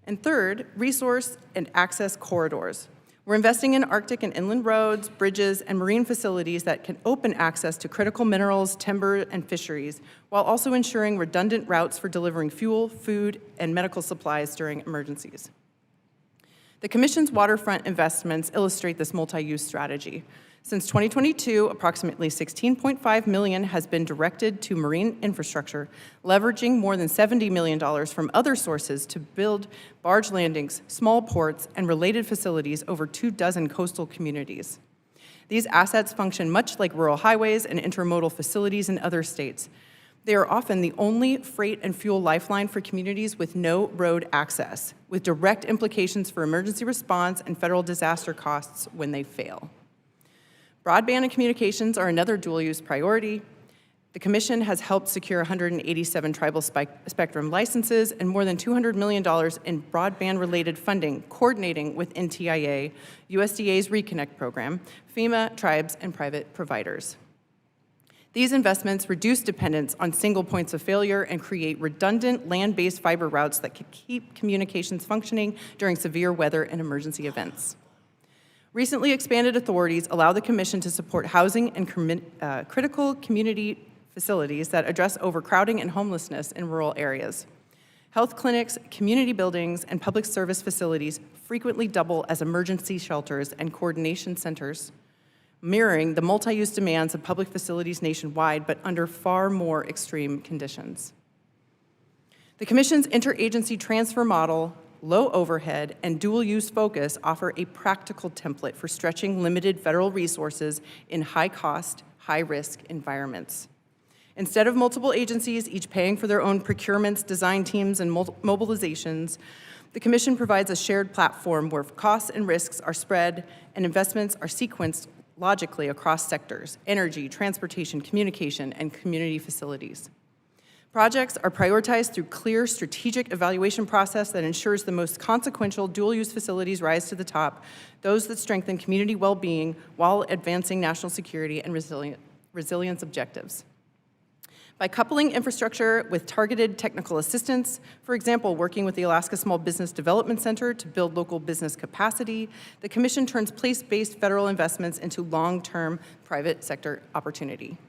And third, resource and access corridors. We're investing in Arctic and inland roads, bridges, and marine facilities that can open access to critical minerals, timber, and fisheries, while also ensuring redundant routes for delivering fuel, food, and medical supplies during emergencies. The Commission's waterfront investments illustrate this multi-use strategy. Since 2022, approximately $16.5 million has been directed to marine infrastructure, leveraging more than $70 million from other sources to build barge landings, small ports, and related facilities over 24 coastal communities. These assets function much like rural highways and intermodal facilities in other states. They are often the only freight and fuel lifeline for communities with no road access, with direct implications for emergency response and federal disaster costs when they fail. Broadband and communications are another dual-use priority. The Commission has helped secure 187 tribal spectrum licenses and more than $200 million in broadband-related funding, coordinating with NTIA, USDA's Reconnect program, FEMA, tribes, and private providers. These investments reduce dependence on single points of failure and create redundant land-based fiber routes that can keep communications functioning during severe weather and emergency events. Recently expanded authorities allow the Commission to support housing and critical community facilities that address overcrowding and homelessness in rural areas. Health clinics, community buildings, and public service facilities frequently double as emergency shelters and coordination centers, mirroring the multi-use demands of public facilities nationwide, but under far more extreme conditions. The Commission's interagency transfer model, low overhead, and dual-use focus offer a practical template for stretching limited federal resources in high-cost, high-risk environments. Instead of multiple agencies, each paying for their own procurements, design teams, and mobilizations, the Commission provides a shared platform where costs and risks are spread and investments are sequenced logically across sectors: energy, transportation, communication, and community facilities. Projects are prioritized through clear strategic evaluation process that ensures the most consequential dual-use facilities rise to the top, those that strengthen community well-being while advancing national security and resilience objectives. By coupling infrastructure with targeted technical assistance, for example, working with the Alaska Small Business Development Center to build local business capacity, the Commission turns place-based federal investments into long-term private sector opportunity.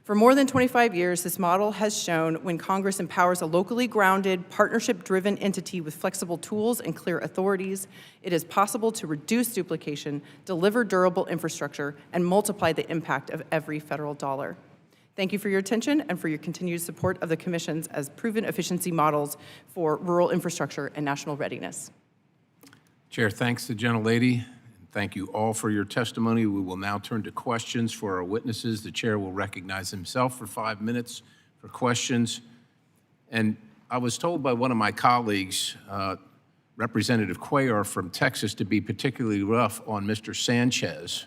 For more than 25 years, this model has shown when Congress empowers a locally grounded, partnership-driven entity with flexible tools and clear authorities, it is possible to reduce duplication, deliver durable infrastructure, and multiply the impact of every federal dollar. Thank you for your attention and for your continued support of the Commissions as proven efficiency models for rural infrastructure and national readiness. Chair thanks the gentlelady. Thank you all for your testimony. We will now turn to questions for our witnesses. The chair will recognize himself for 5 minutes for questions. And I was told by one of my colleagues, Representative Cuellar from Texas, to be particularly rough on Mr. Sanchez.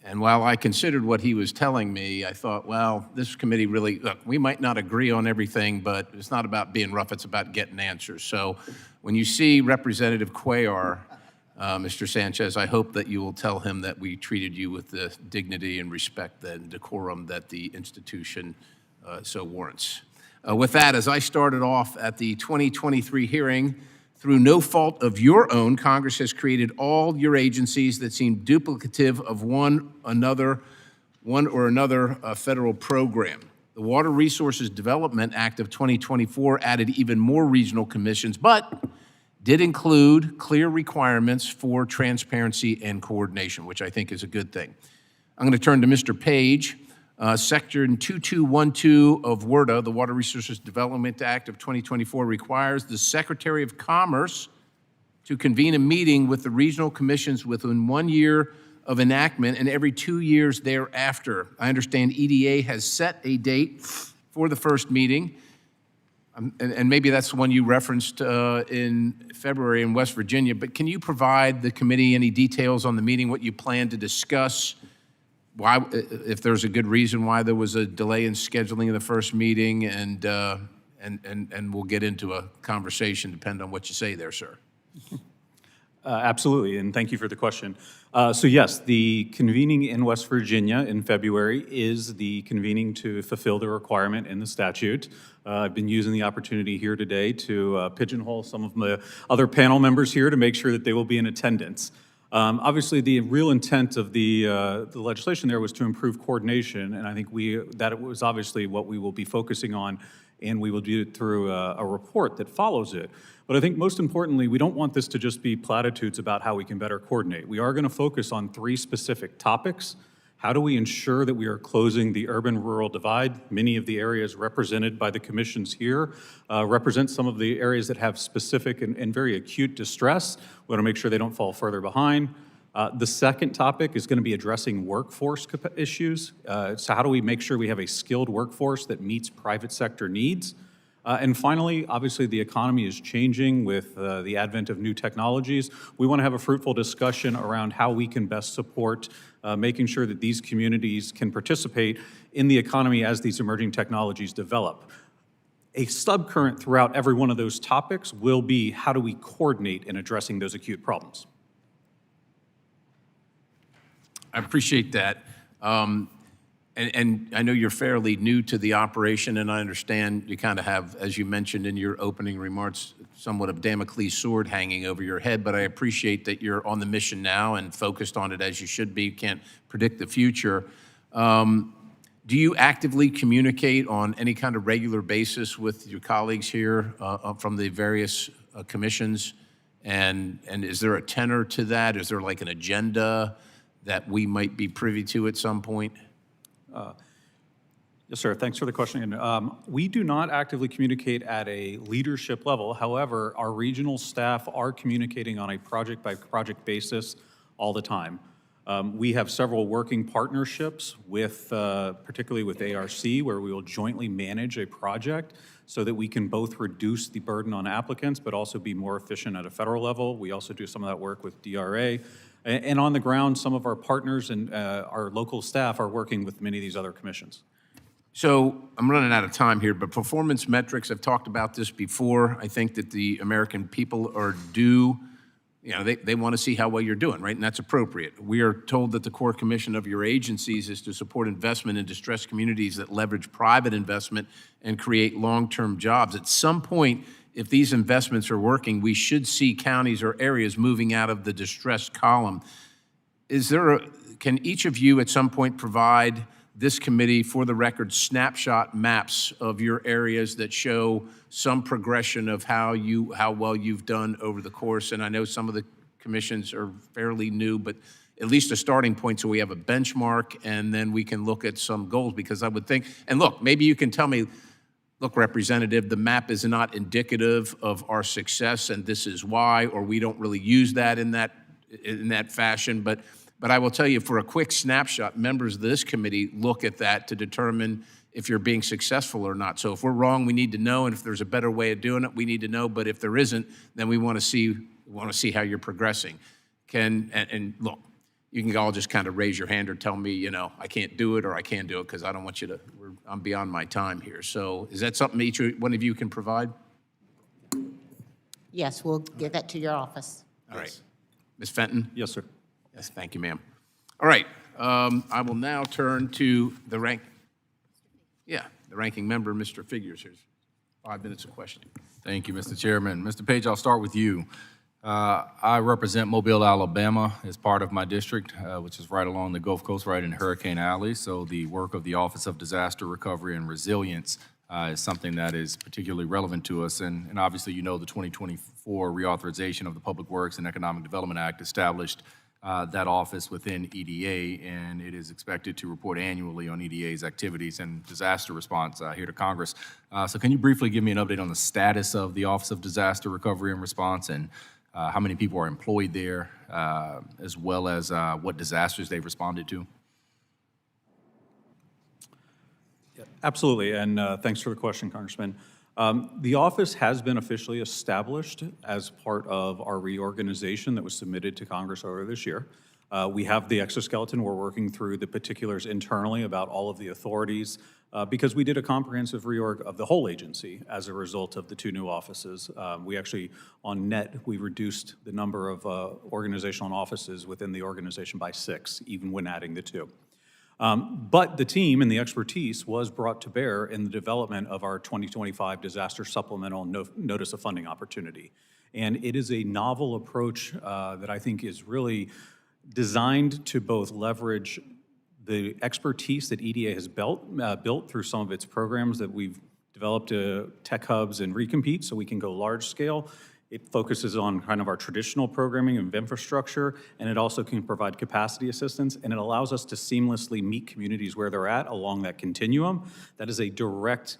And while I considered what he was telling me, I thought, well, this committee really, look, we might not agree on everything, but it's not about being rough, it's about getting answers. So when you see Representative Cuellar, Mr. Sanchez, I hope that you will tell him that we treated you with the dignity and respect and decorum that the institution so warrants. With that, as I started off at the 2023 hearing, through no fault of your own, Congress has created all your agencies that seem duplicative of one or another federal program. The Water Resources Development Act of 2024 added even more regional commissions, but did include clear requirements for transparency and coordination, which I think is a good thing. I'm going to turn to Mr. Page. Section 2212 of WRDA, the Water Resources Development Act of 2024, requires the Secretary of Commerce to convene a meeting with the regional commissions within 1 year of enactment and every 2 years thereafter. I understand EDA has set a date for the first meeting, and maybe that's the one you referenced in February in West Virginia, but can you provide the committee any details on the meeting, what you plan to discuss, why, if there's a good reason why there was a delay in scheduling of the first meeting, and we'll get into a conversation depending on what you say there, sir. Absolutely, and thank you for the question. So yes, the convening in West Virginia in February is the convening to fulfill the requirement in the statute. I've been using the opportunity here today to pigeonhole some of my other panel members here to make sure that they will be in attendance. Obviously, the real intent of the legislation there was to improve coordination, and I think that was obviously what we will be focusing on, and we will do it through a report that follows it. But I think most importantly, we don't want this to just be platitudes about how we can better coordinate. We are going to focus on 3 specific topics. How do we ensure that we are closing the urban-rural divide? Many of the areas represented by the commissions here represent some of the areas that have specific and very acute distress. We want to make sure they don't fall further behind. The second topic is going to be addressing workforce issues. So how do we make sure we have a skilled workforce that meets private sector needs? And finally, obviously, the economy is changing with the advent of new technologies. We want to have a fruitful discussion around how we can best support making sure that these communities can participate in the economy as these emerging technologies develop. A subcurrent throughout every one of those topics will be how do we coordinate in addressing those acute problems. I appreciate that. And I know you're fairly new to the operation, and I understand you kind of have, as you mentioned in your opening remarks, somewhat of Damocles sword hanging over your head, but I appreciate that you're on the mission now and focused on it as you should be. Can't predict the future. Do you actively communicate on any kind of regular basis with your colleagues here from the various commissions? And is there a tenor to that? Is there like an agenda that we might be privy to at some point? Yes, sir. Thanks for the question. We do not actively communicate at a leadership level. However, our regional staff are communicating on a project-by-project basis all the time. We have several working partnerships with, particularly with ARC, where we will jointly manage a project so that we can both reduce the burden on applicants, but also be more efficient at a federal level. We also do some of that work with DRA. And on the ground, some of our partners and our local staff are working with many of these other commissions. So I'm running out of time here, but performance metrics, I've talked about this before. I think that the American people are due, they want to see how well you're doing, right? And that's appropriate. We are told that the core commission of your agencies is to support investment in distressed communities that leverage private investment and create long-term jobs. At some point, if these investments are working, we should see counties or areas moving out of the distressed column. Can each of you at some point provide this committee, for the record, snapshot maps of your areas that show some progression of how well you've done over the course? And I know some of the commissions are fairly new, but at least a starting point so we have a benchmark, and then we can look at some goals, because I would think, and look, maybe you can tell me, look, Representative, the map is not indicative of our success, and this is why, or we don't really use that in that fashion. But I will tell you, for a quick snapshot, members of this committee look at that to determine if you're being successful or not. So if we're wrong, we need to know, and if there's a better way of doing it, we need to know. But if there isn't, then we want to see how you're progressing. And look, you can all just kind of raise your hand or tell me, I can't do it or I can do it, because I don't want you to, I'm beyond my time here. So is that something each one of you can provide? Yes, we'll get that to your office. All right. Ms. Fenton? Yes, sir. Yes, thank you, ma'am. All right, I will now turn to the ranking member, Mr. Figures. Here's 5 minutes of questioning. Thank you, Mr. Chairman. Mr. Page, I'll start with you. I represent Mobile, Alabama as part of my district, which is right along the Gulf Coast, right in Hurricane Alley. So the work of the Office of Disaster Recovery and Resilience is something that is particularly relevant to us. And obviously, the 2024 reauthorization of the Public Works and Economic Development Act established that office within EDA, and it is expected to report annually on EDA's activities and disaster response here to Congress. So can you briefly give me an update on the status of the Office of Disaster Recovery and Response, and how many people are employed there, as well as what disasters they've responded to? Absolutely, and thanks for the question, Congressman. The office has been officially established as part of our reorganization that was submitted to Congress earlier this year. We have the exoskeleton. We're working through the particulars internally about all of the authorities because we did a comprehensive reorg of the whole agency as a result of the 2 new offices. We actually, on net, we reduced the number of organizational offices within the organization by 6, even when adding the 2. But the team and the expertise was brought to bear in the development of our 2025 Disaster Supplemental Notice of Funding Opportunity. And it is a novel approach that I think is really designed to both leverage the expertise that EDA has built through some of its programs that we've developed tech hubs and recompete so we can go large scale. It focuses on kind of our traditional programming and infrastructure, and it also can provide capacity assistance, and it allows us to seamlessly meet communities where they're at along that continuum. That is a direct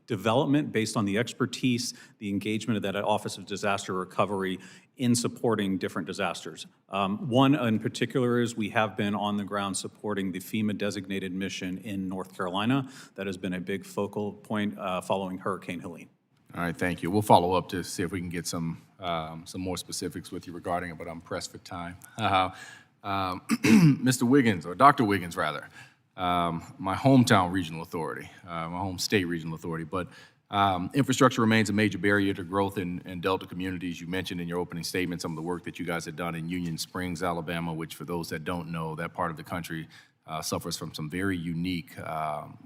development based on the expertise, the engagement of that Office of Disaster Recovery in supporting different disasters. One in particular is we have been on the ground supporting the FEMA designated mission in North Carolina. That has been a big focal point following Hurricane Helene. All right, thank you. We'll follow up to see if we can get some more specifics with you regarding it, but I'm pressed for time. Mr. Wiggins, or Dr. Wiggins, rather, my hometown regional authority, my home state regional authority, but infrastructure remains a major barrier to growth in Delta communities. You mentioned in your opening statement some of the work that you guys have done in Union Springs, Alabama, which for those that don't know, that part of the country suffers from some very unique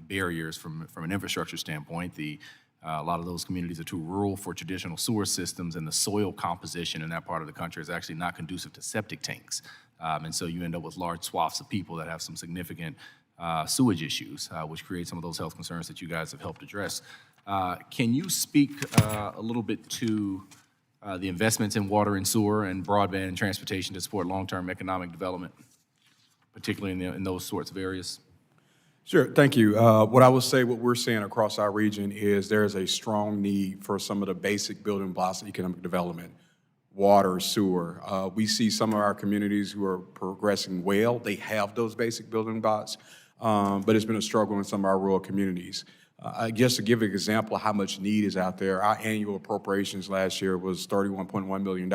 barriers from an infrastructure standpoint. A lot of those communities are too rural for traditional sewer systems, and the soil composition in that part of the country is actually not conducive to septic tanks. And so you end up with large swaths of people that have some significant sewage issues, which create some of those health concerns that you guys have helped address. Can you speak a little bit to the investments in water and sewer and broadband and transportation to support long-term economic development, particularly in those sorts of areas? Sure, thank you. What I would say, what we're seeing across our region is there is a strong need for some of the basic building blocks of economic development. Water, sewer. We see some of our communities who are progressing well. They have those basic building blocks, but it's been a struggle in some of our rural communities. Just to give an example of how much need is out there, our annual appropriations last year was $31.1 million.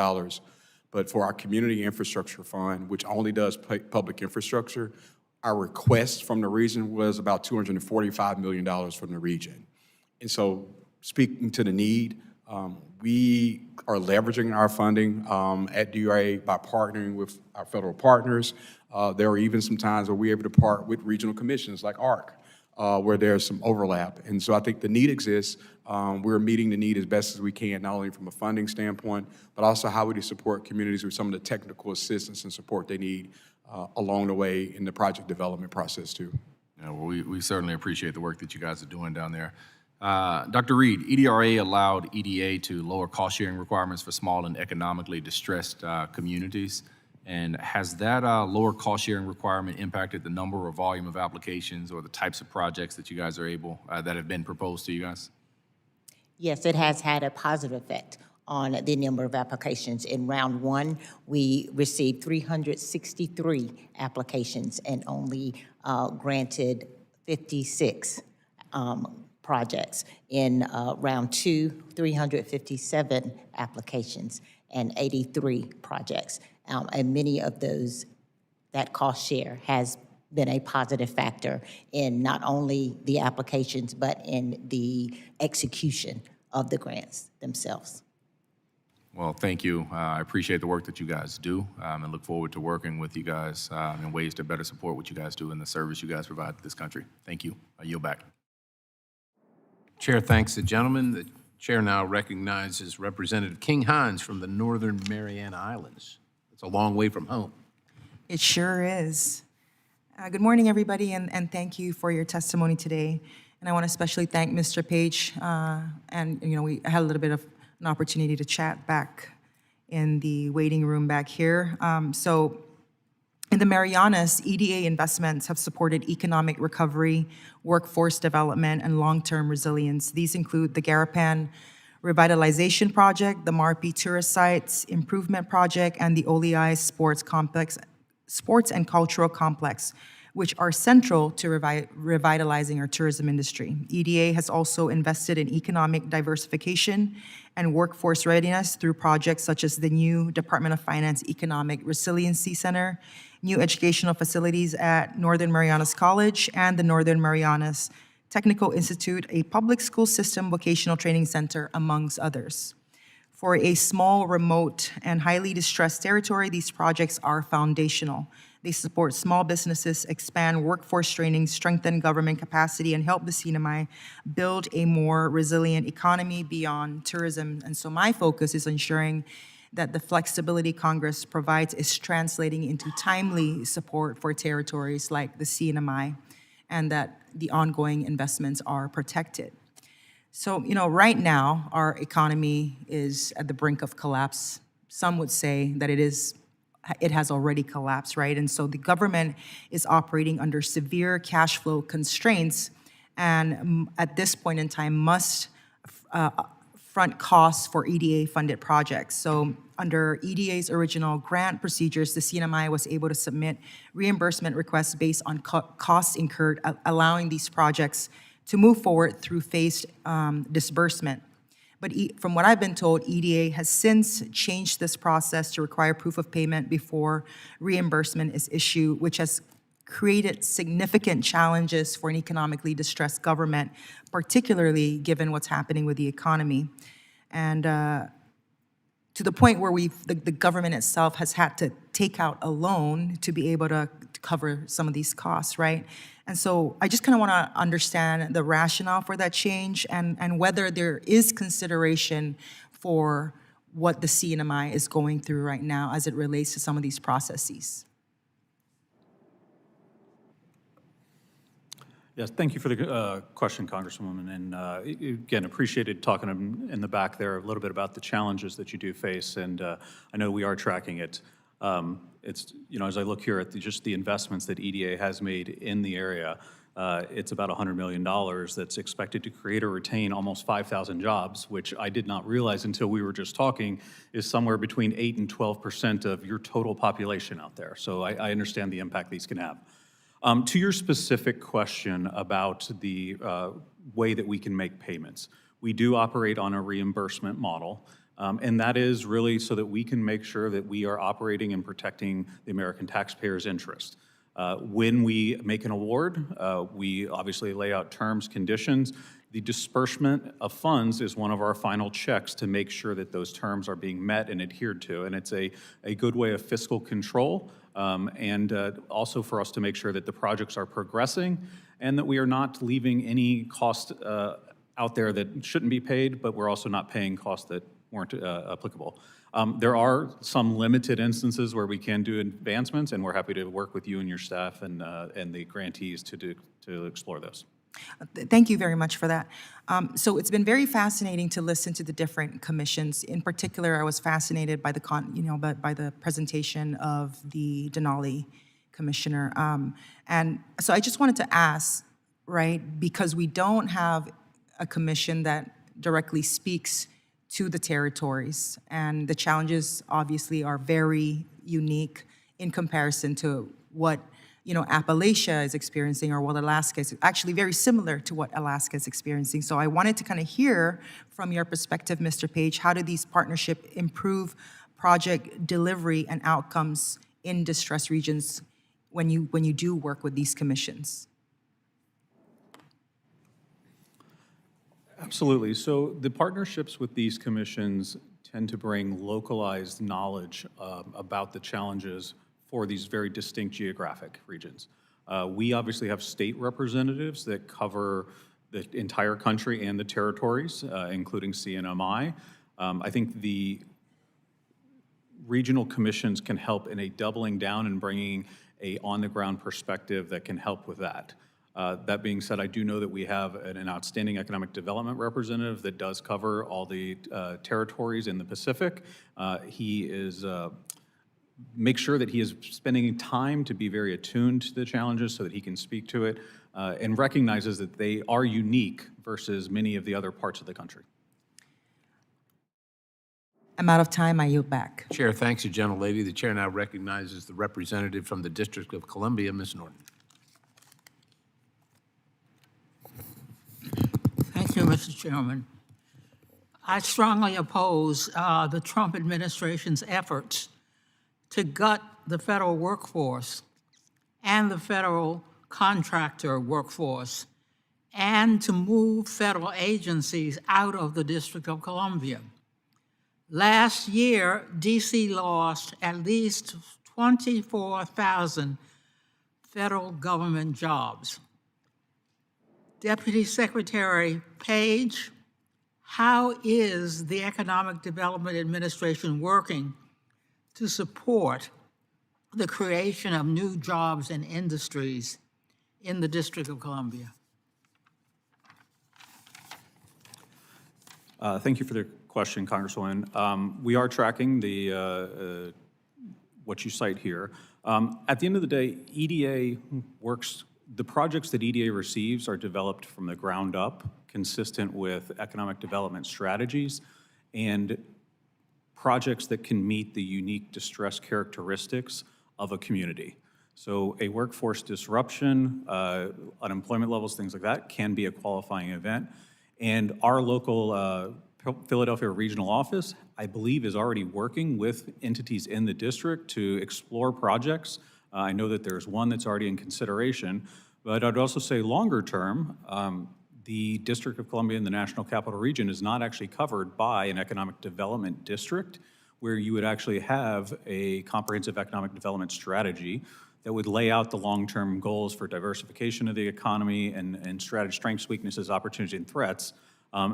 But for our community infrastructure fund, which only does public infrastructure, our request from the region was about $245 million from the region. And so speaking to the need, we are leveraging our funding at DRA by partnering with our federal partners. There are even some times where we're able to partner with regional commissions like ARC, where there's some overlap. And so I think the need exists. We're meeting the need as best as we can, not only from a funding standpoint, but also how we support communities with some of the technical assistance and support they need along the way in the project development process too. Yeah, well, we certainly appreciate the work that you guys are doing down there. Dr. Reed, EDRA allowed EDA to lower cost-sharing requirements for small and economically distressed communities. And has that lower cost-sharing requirement impacted the number or volume of applications or the types of projects that you guys are able, that have been proposed to you guys? Yes, it has had a positive effect on the number of applications. In round one, we received 363 applications and only granted 56 projects. In round two, 357 applications and 83 projects. And many of those, that cost share has been a positive factor in not only the applications, but in the execution of the grants themselves. Well, thank you. I appreciate the work that you guys do and look forward to working with you guys in ways to better support what you guys do and the service you guys provide to this country. Thank you. I yield back. Chair thanks the gentleman. The chair now recognizes Representative King Hines from the Northern Mariana Islands. It's a long way from home. It sure is. Good morning, everybody, and thank you for your testimony today. And I want to especially thank Mr. Page. And we had a little bit of an opportunity to chat back in the waiting room back here. So in the Marianas, EDA investments have supported economic recovery, workforce development, and long-term resilience. These include the Garapan Revitalization Project, the Marpi Tourist Sites Improvement Project, and the Oleai Sports and Cultural Complex, which are central to revitalizing our tourism industry. EDA has also invested in economic diversification and workforce readiness through projects such as the new Department of Finance Economic Resiliency Center, new educational facilities at Northern Marianas College, and the Northern Marianas Technical Institute, a public school system vocational training center, amongst others. For a small, remote, and highly distressed territory, these projects are foundational. They support small businesses, expand workforce training, strengthen government capacity, and help the CNMI build a more resilient economy beyond tourism. And so my focus is ensuring that the flexibility Congress provides is translating into timely support for territories like the CNMI, and that the ongoing investments are protected. So, right now, our economy is at the brink of collapse. Some would say that it has already collapsed, right? And so the government is operating under severe cash flow constraints and at this point in time must front costs for EDA-funded projects. So under EDA's original grant procedures, the CNMI was able to submit reimbursement requests based on costs incurred, allowing these projects to move forward through phased disbursement. But from what I've been told, EDA has since changed this process to require proof of payment before reimbursement is issued, which has created significant challenges for an economically distressed government, particularly given what's happening with the economy. And to the point where the government itself has had to take out a loan to be able to cover some of these costs, right? And so I just kind of want to understand the rationale for that change and whether there is consideration for what the CNMI is going through right now as it relates to some of these processes. Yes, thank you for the question, Congresswoman. And again, appreciated talking in the back there a little bit about the challenges that you do face. And I know we are tracking it. It's, you know, as I look here at just the investments that EDA has made in the area, it's about $100 million that's expected to create or retain almost 5,000 jobs, which I did not realize until we were just talking is somewhere between 8 and 12% of your total population out there. So I understand the impact these can have. To your specific question about the way that we can make payments, we do operate on a reimbursement model, and that is really so that we can make sure that we are operating and protecting the American taxpayer's interest. When we make an award, we obviously lay out terms, conditions. The disbursement of funds is one of our final checks to make sure that those terms are being met and adhered to, and it's a good way of fiscal control. And also for us to make sure that the projects are progressing and that we are not leaving any cost out there that shouldn't be paid, but we're also not paying costs that weren't applicable. There are some limited instances where we can do advancements, and we're happy to work with you and your staff and the grantees to explore those. Thank you very much for that. So it's been very fascinating to listen to the different commissions. In particular, I was fascinated by by the presentation of the Denali commissioner. And so I just wanted to ask, right, because we don't have a commission that directly speaks to the territories, and the challenges obviously are very unique in comparison to what Appalachia is experiencing, or what Alaska is actually very similar to what Alaska is experiencing. So I wanted to kind of hear from your perspective, Mr. Page, how do these partnerships improve project delivery and outcomes in distressed regions when you do work with these commissions? Absolutely. So the partnerships with these commissions tend to bring localized knowledge about the challenges for these very distinct geographic regions. We obviously have state representatives that cover the entire country and the territories, including CNMI. I think the regional commissions can help in a doubling down and bringing a on-the-ground perspective that can help with that. That being said, I do know that we have an outstanding economic development representative that does cover all the territories in the Pacific. He is make sure that he is spending time to be very attuned to the challenges so that he can speak to it and recognizes that they are unique versus many of the other parts of the country. I'm out of time. I yield back. Chair, thanks you, gentlelady. The chair now recognizes the representative from the District of Columbia, Ms. Norton. Thank you, Mr. Chairman. I strongly oppose the Trump administration's efforts to gut the federal workforce and the federal contractor workforce and to move federal agencies out of the District of Columbia. Last year, DC lost at least 24,000 federal government jobs. Deputy Secretary Page, how is the Economic Development Administration working to support the creation of new jobs and industries in the District of Columbia? Thank you for the question, Congresswoman. We are tracking what you cite here. At the end of the day, EDA works The projects that EDA receives are developed from the ground up, consistent with economic development strategies, and projects that can meet the unique distress characteristics of a community. So a workforce disruption, unemployment levels, things like that, can be a qualifying event. And our local Philadelphia regional office, I believe, is already working with entities in the district to explore projects. I know that there's one that's already in consideration, but I'd also say longer term, the District of Columbia and the National Capital Region is not actually covered by an economic development district where you would actually have a comprehensive economic development strategy that would lay out the long-term goals for diversification of the economy and strategy, strengths, weaknesses, opportunities, and threats.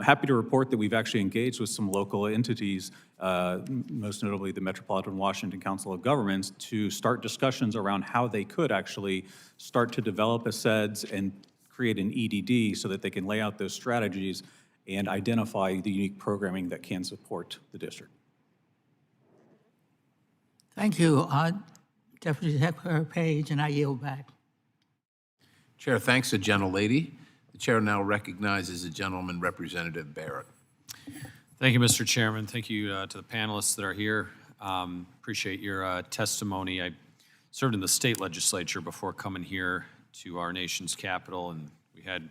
Happy to report that we've actually engaged with some local entities, most notably the Metropolitan Washington Council of Governments, to start discussions around how they could actually start to develop a SEDS and create an EDD so that they can lay out those strategies and identify the unique programming that can support the district. Thank you, Deputy Secretary Page, and I yield back. Chair thanks the gentlelady. The chair now recognizes the gentleman Representative Barrett. Thank you, Mr. Chairman. Thank you to the panelists that are here. Appreciate your testimony. I served in the state legislature before coming here to our nation's capital, and we had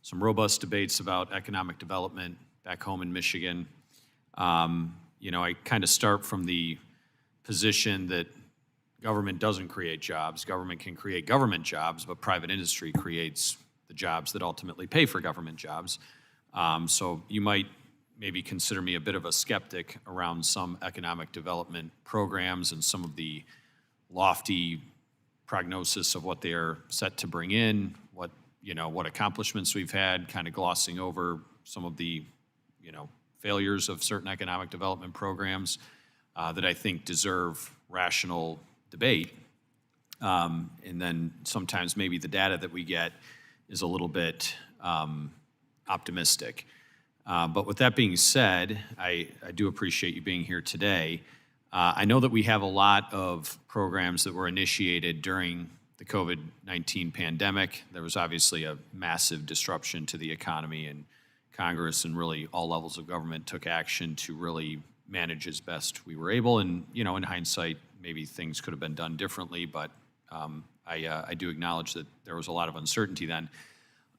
some robust debates about economic development back home in Michigan. You know, I kind of start from the position that government doesn't create jobs. Government can create government jobs, but private industry creates the jobs that ultimately pay for government jobs. So you might maybe consider me a bit of a skeptic around some economic development programs and some of the lofty prognosis of what they are set to bring in, what accomplishments we've had, kind of glossing over some of the, failures of certain economic development programs that I think deserve rational debate. And then sometimes maybe the data that we get is a little bit optimistic. But with that being said, I do appreciate you being here today. I know that we have a lot of programs that were initiated during the COVID-19 pandemic. There was obviously a massive disruption to the economy, and Congress and really all levels of government took action to really manage as best we were able. And, in hindsight, maybe things could have been done differently, but I do acknowledge that there was a lot of uncertainty then.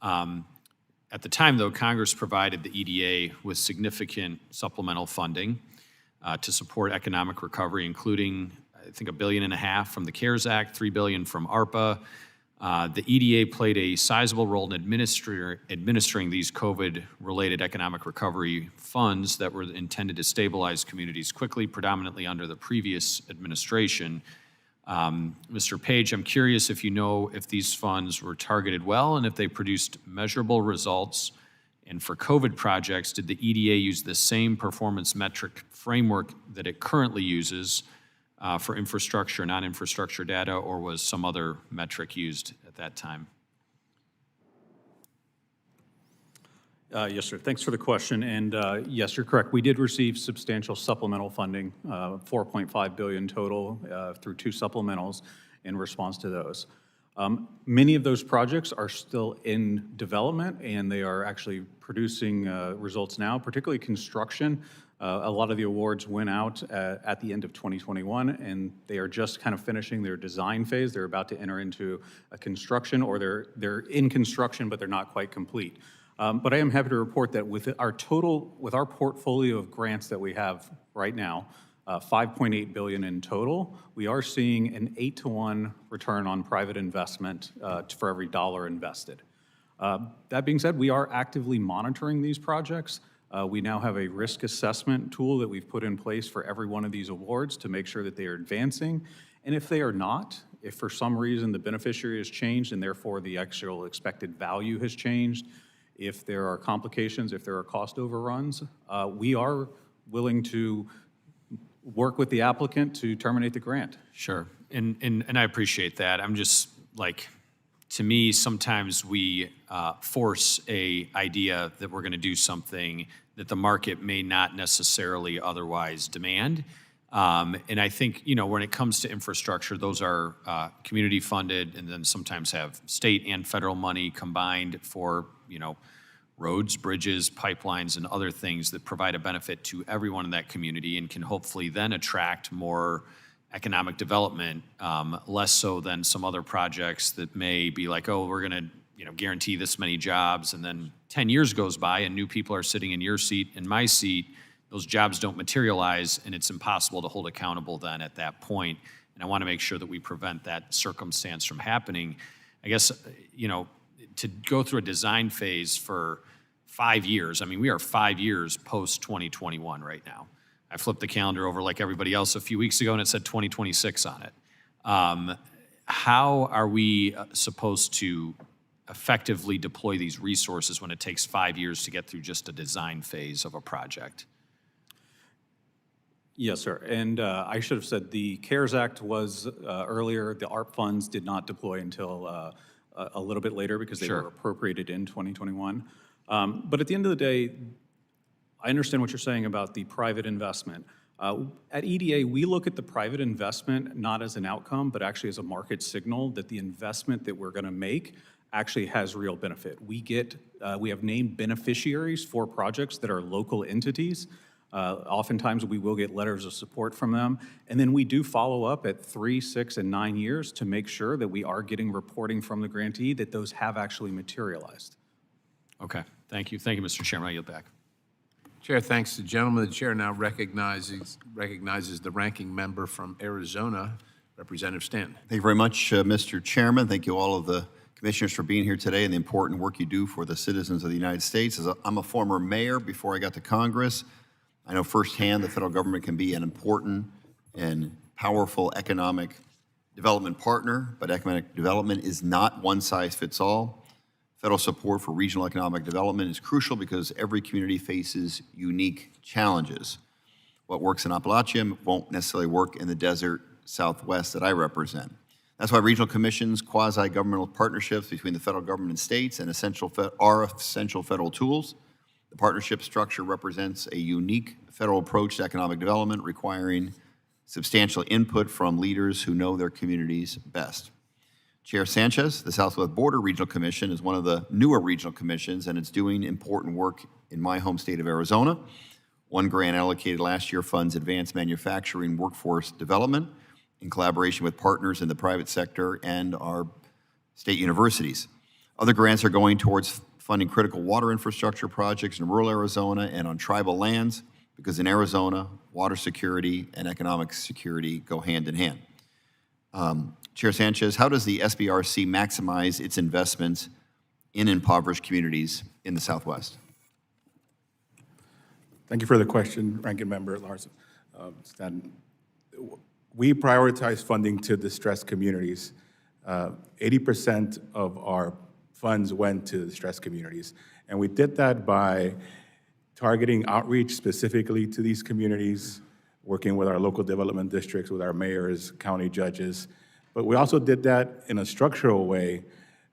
At the time, though, Congress provided the EDA with significant supplemental funding to support economic recovery, including, I think, $1.5 billion from the CARES Act, $3 billion from ARPA. The EDA played a sizable role in administering these COVID-related economic recovery funds that were intended to stabilize communities quickly, predominantly under the previous administration. Mr. Page, I'm curious if you know if these funds were targeted well and if they produced measurable results. And for COVID projects, did the EDA use the same performance metric framework that it currently uses for infrastructure, non-infrastructure data, or was some other metric used at that time? Yes, sir. Thanks for the question. And yes, you're correct. We did receive substantial supplemental funding, $4.5 billion total through 2 supplementals in response to those. Many of those projects are still in development, and they are actually producing results now, particularly construction. A lot of the awards went out at the end of 2021, and they are just kind of finishing their design phase. They're about to enter into a construction, or they're in construction, but they're not quite complete. But I am happy to report that with our portfolio of grants that we have right now, $5.8 billion in total, we are seeing an 8-to-1 return on private investment for every dollar invested. That being said, we are actively monitoring these projects. We now have a risk assessment tool that we've put in place for every one of these awards to make sure that they are advancing. And if they are not, if for some reason the beneficiary has changed and therefore the actual expected value has changed, if there are complications, if there are cost overruns, we are willing to work with the applicant to terminate the grant. Sure, and I appreciate that. I'm just to me, sometimes we force a idea that we're going to do something that the market may not necessarily otherwise demand. And I think, you know, when it comes to infrastructure, those are community funded and then sometimes have state and federal money combined for, you know, roads, bridges, pipelines, and other things that provide a benefit to everyone in that community and can hopefully then attract more economic development, less so than some other projects that may be like, oh, we're going to, you know, guarantee this many jobs, and then 10 years goes by and new people are sitting in your seat and my seat. Those jobs don't materialize, and it's impossible to hold accountable then at that point. And I want to make sure that we prevent that circumstance from happening. I guess, you know, to go through a design phase for 5 years, I mean, we are 5 years post-2021 right now. I flipped the calendar over like everybody else a few weeks ago, and it said 2026 on it. How are we supposed to effectively deploy these resources when it takes 5 years to get through just a design phase of a project? Yes, sir. And I should have said the CARES Act was earlier. The ARP funds did not deploy until a little bit later because they were appropriated in 2021. But at the end of the day, I understand what you're saying about the private investment. At EDA, we look at the private investment not as an outcome, but actually as a market signal that the investment that we're going to make actually has real benefit. We have named beneficiaries for projects that are local entities. Oftentimes we will get letters of support from them, and then we do follow up at 3, 6, and 9 years to make sure that we are getting reporting from the grantee that those have actually materialized. Okay, thank you. Thank you, Mr. Chairman. I yield back. Chair thanks the gentleman. The chair now recognizes the ranking member from Arizona, Representative Stanton. Thank you very much, Mr. Chairman. Thank you all of the commissioners for being here today and the important work you do for the citizens of the United States. I'm a former mayor before I got to Congress. I know firsthand the federal government can be an important and powerful economic development partner, but economic development is not one size fits all. Federal support for regional economic development is crucial because every community faces unique challenges. What works in Appalachia won't necessarily work in the desert Southwest that I represent. That's why regional commissions, quasi-governmental partnerships between the federal government and states are essential federal tools. The partnership structure represents a unique federal approach to economic development requiring substantial input from leaders who know their communities best. Chair Sanchez, the Southwest Border Regional Commission is one of the newer regional commissions, and it's doing important work in my home state of Arizona. One grant allocated last year funds advanced manufacturing workforce development in collaboration with partners in the private sector and our state universities. Other grants are going towards funding critical water infrastructure projects in rural Arizona and on tribal lands, because in Arizona, water security and economic security go hand in hand. Chair Sanchez, how does the SBRC maximize its investments in impoverished communities in the Southwest? Thank you for the question, Ranking Member Larson. We prioritize funding to distressed communities. 80% of our funds went to distressed communities, and we did that by targeting outreach specifically to these communities, working with our local development districts, with our mayors, county judges. But we also did that in a structural way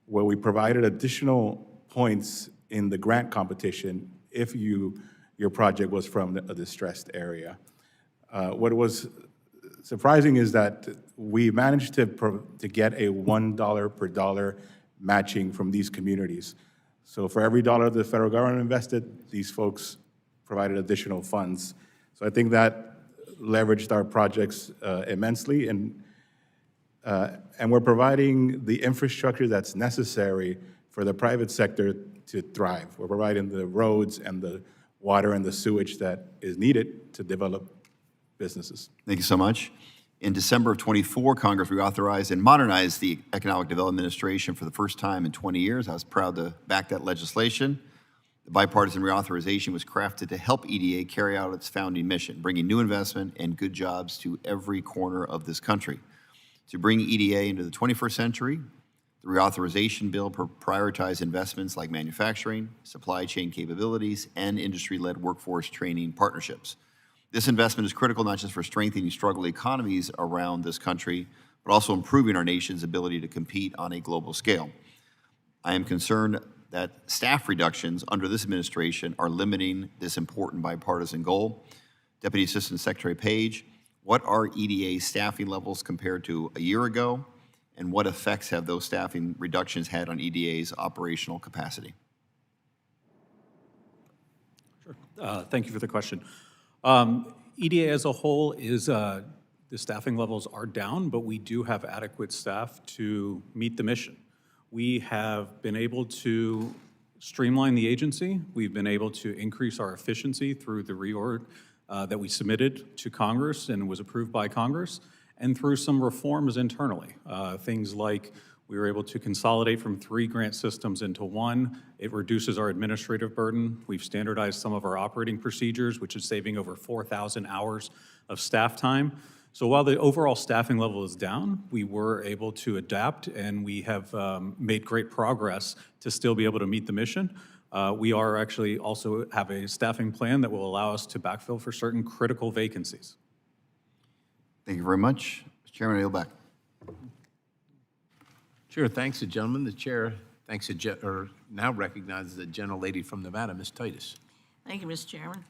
where we provided additional points in the grant competition if your project was from a distressed area. What was surprising is that we managed to get a $1 per dollar matching from these communities. So for every dollar the federal government invested, these folks provided additional funds. So I think that leveraged our projects immensely, and we're providing the infrastructure that's necessary for the private sector to thrive. We're providing the roads and the water and the sewage that is needed to develop businesses. Thank you so much. In December of '24, Congress reauthorized and modernized the Economic Development Administration for the first time in 20 years. I was proud to back that legislation. The bipartisan reauthorization was crafted to help EDA carry out its founding mission, bringing new investment and good jobs to every corner of this country. To bring EDA into the 21st century, the reauthorization bill prioritized investments like manufacturing, supply chain capabilities, and industry-led workforce training partnerships. This investment is critical not just for strengthening struggling economies around this country, but also improving our nation's ability to compete on a global scale. I am concerned that staff reductions under this administration are limiting this important bipartisan goal. Deputy Assistant Secretary Page, What are EDA staffing levels compared to a year ago? And what effects have those staffing reductions had on EDA's operational capacity? Thank you for the question. EDA as a whole is, the staffing levels are down, but we do have adequate staff to meet the mission. We have been able to streamline the agency. We've been able to increase our efficiency through the reorg that we submitted to Congress and was approved by Congress, and through some reforms internally. Things like we were able to consolidate from 3 grant systems into 1. It reduces our administrative burden. We've standardized some of our operating procedures, which is saving over 4,000 hours of staff time. So while the overall staffing level is down, we were able to adapt, and we have made great progress to still be able to meet the mission. We are actually also have a staffing plan that will allow us to backfill for certain critical vacancies. Thank you very much. Mr. Chairman, I yield back. Chair thanks the gentleman. The chair thanks now recognizes the gentlelady from Nevada, Ms. Titus. Thank you, Mr. Chairman.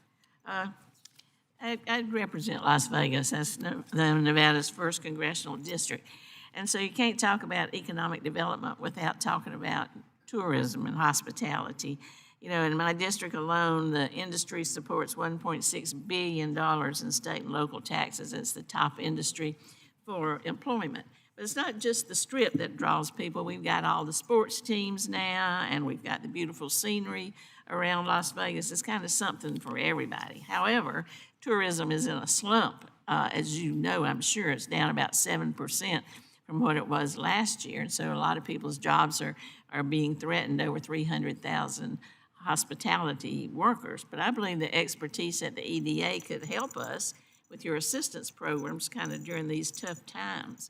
I represent Las Vegas. That's Nevada's 1st congressional district. And so you can't talk about economic development without talking about tourism and hospitality. You know, in my district alone, the industry supports $1.6 billion in state and local taxes. It's the top industry for employment. But it's not just the Strip that draws people. We've got all the sports teams now, and we've got the beautiful scenery around Las Vegas. It's kind of something for everybody. However, tourism is in a slump. As you know, I'm sure it's down about 7% from what it was last year. And so a lot of people's jobs are being threatened, over 300,000 hospitality workers. But I believe the expertise at the EDA could help us with your assistance programs kind of during these tough times.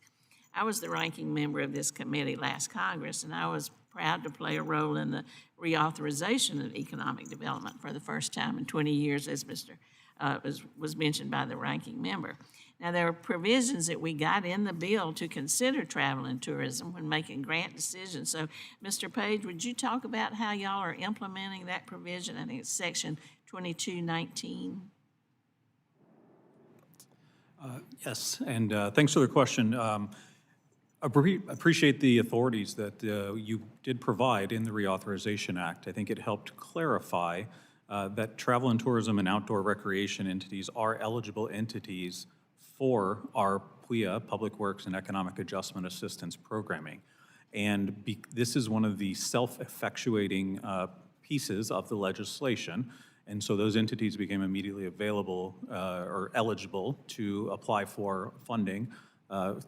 I was the ranking member of this committee last Congress, and I was proud to play a role in the reauthorization of economic development for the first time in 20 years, as was mentioned by the ranking member. Now, there are provisions that we got in the bill to consider travel and tourism when making grant decisions. So, Mr. Page, would you talk about how y'all are implementing that provision? I think it's Section 2219. Yes, and thanks for the question. Appreciate the authorities that you did provide in the Reauthorization Act. I think it helped clarify that travel and tourism and outdoor recreation entities are eligible entities for our PWIA, Public Works and Economic Adjustment Assistance Programming. And this is one of the self-effectuating pieces of the legislation. And so those entities became immediately available or eligible to apply for funding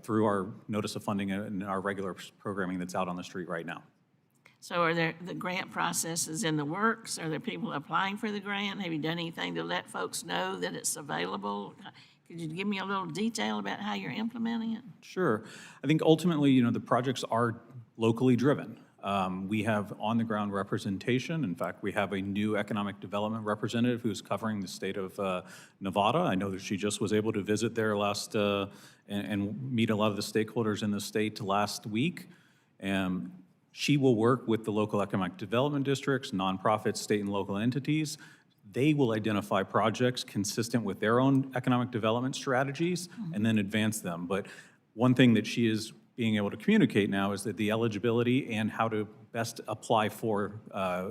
through our notice of funding and our regular programming that's out on the street right now. So are there the grant processes in the works? Are there people applying for the grant? Have you done anything to let folks know that it's available? Could you give me a little detail about how you're implementing it? Sure. I think ultimately, you know, the projects are locally driven. We have on-the-ground representation. In fact, we have a new economic development representative who's covering the state of Nevada. I know that she just was able to visit there last and meet a lot of the stakeholders in the state last week. She will work with the local economic development districts, nonprofits, state and local entities. They will identify projects consistent with their own economic development strategies and then advance them. But one thing that she is being able to communicate now is that the eligibility and how to best apply for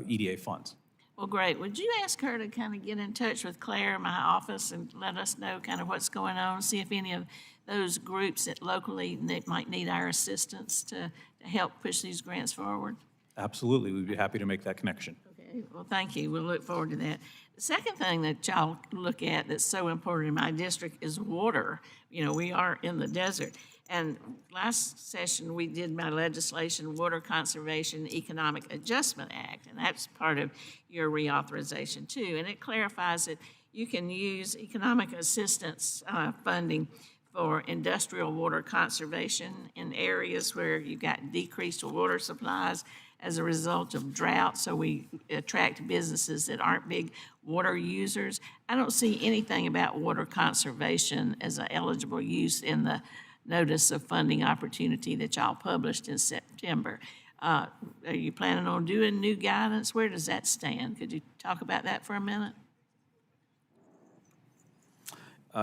EDA funds. Well, great. Would you ask her to kind of get in touch with Claire in my office and let us know kind of what's going on, see if any of those groups that locally that might need our assistance to help push these grants forward? Absolutely. We'd be happy to make that connection. Okay. Well, thank you. We'll look forward to that. The second thing that y'all look at that's so important in my district is water. You know, we are in the desert. And last session, we did my legislation, Water Conservation Economic Adjustment Act, and that's part of your reauthorization too. And it clarifies that you can use economic assistance funding for industrial water conservation in areas where you've got decreased water supplies as a result of drought, so we attract businesses that aren't big water users. I don't see anything about water conservation as an eligible use in the notice of funding opportunity that y'all published in September. Are you planning on doing new guidance? Where does that stand? Could you talk about that for a minute?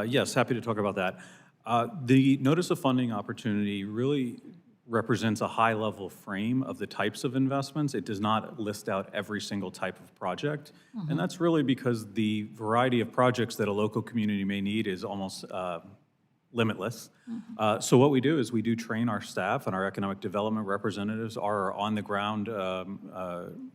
Yes, happy to talk about that. The notice of funding opportunity really represents a high-level frame of the types of investments. It does not list out every single type of project. And that's really because the variety of projects that a local community may need is almost limitless. So what we do is we do train our staff, and our economic development representatives are on-the-ground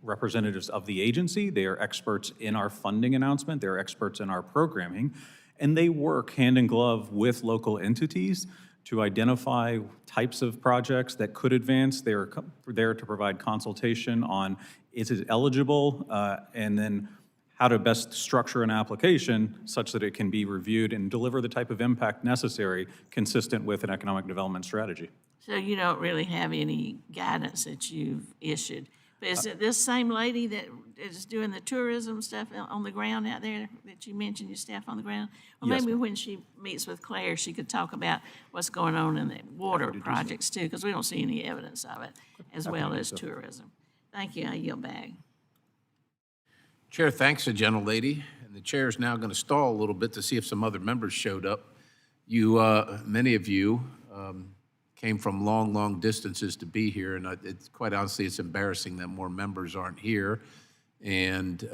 representatives of the agency. They are experts in our funding announcement. They're experts in our programming. And they work hand in glove with local entities to identify types of projects that could advance. They're there to provide consultation on is it eligible, and then how to best structure an application such that it can be reviewed and deliver the type of impact necessary consistent with an economic development strategy. So you don't really have any guidance that you've issued. But is it this same lady that is doing the tourism stuff on the ground out there that you mentioned, your staff on the ground? Well, Yes, maybe when she meets with Claire, she could talk about what's going on in the water projects too, because we don't see any evidence of it, as well as tourism. Thank you. I yield back. Chair thanks the gentlelady, and the chair is now going to stall a little bit to see if some other members showed up. Many of you came from long, long distances to be here, and it's quite honestly, it's embarrassing that more members aren't here. And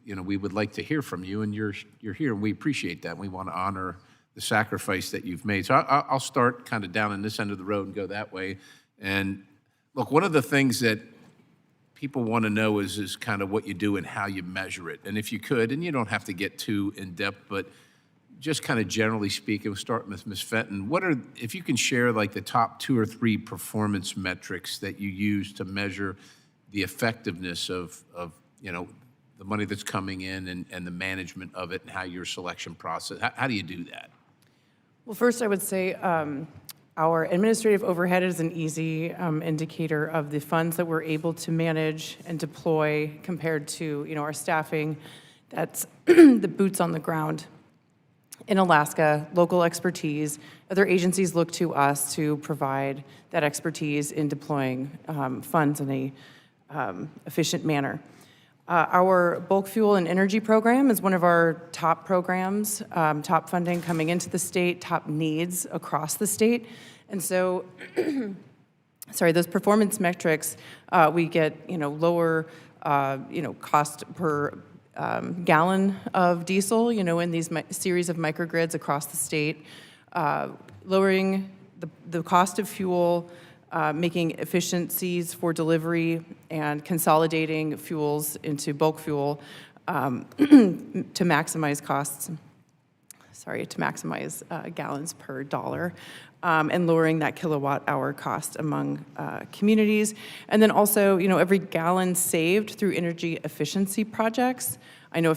we would like to hear from you, and you're here, and we appreciate that. We want to honor the sacrifice that you've made. So I'll start kind of down on this end of the road and go that way. And look, one of the things that people want to know is kind of what you do and how you measure it. And if you could, and you don't have to get too in-depth, but just kind of generally speaking, we'll start with Ms. Fenton. If you can share like the top 2 or 3 performance metrics that you use to measure the effectiveness of the money that's coming in and the management of it and how your selection process, how do you do that? Well, first I would say our administrative overhead is an easy indicator of the funds that we're able to manage and deploy compared to our staffing. That's the boots on the ground. In Alaska, local expertise, other agencies look to us to provide that expertise in deploying funds in a efficient manner. Our bulk fuel and energy program is one of our top programs, top funding coming into the state, top needs across the state. And so, those performance metrics, we get, lower, cost per gallon of diesel, in these series of microgrids across the state, lowering the cost of fuel, making efficiencies for delivery, and consolidating fuels into bulk fuel to maximize costs, to maximize gallons per dollar, and lowering that kilowatt hour cost among communities. And then also, every gallon saved through energy efficiency projects. I know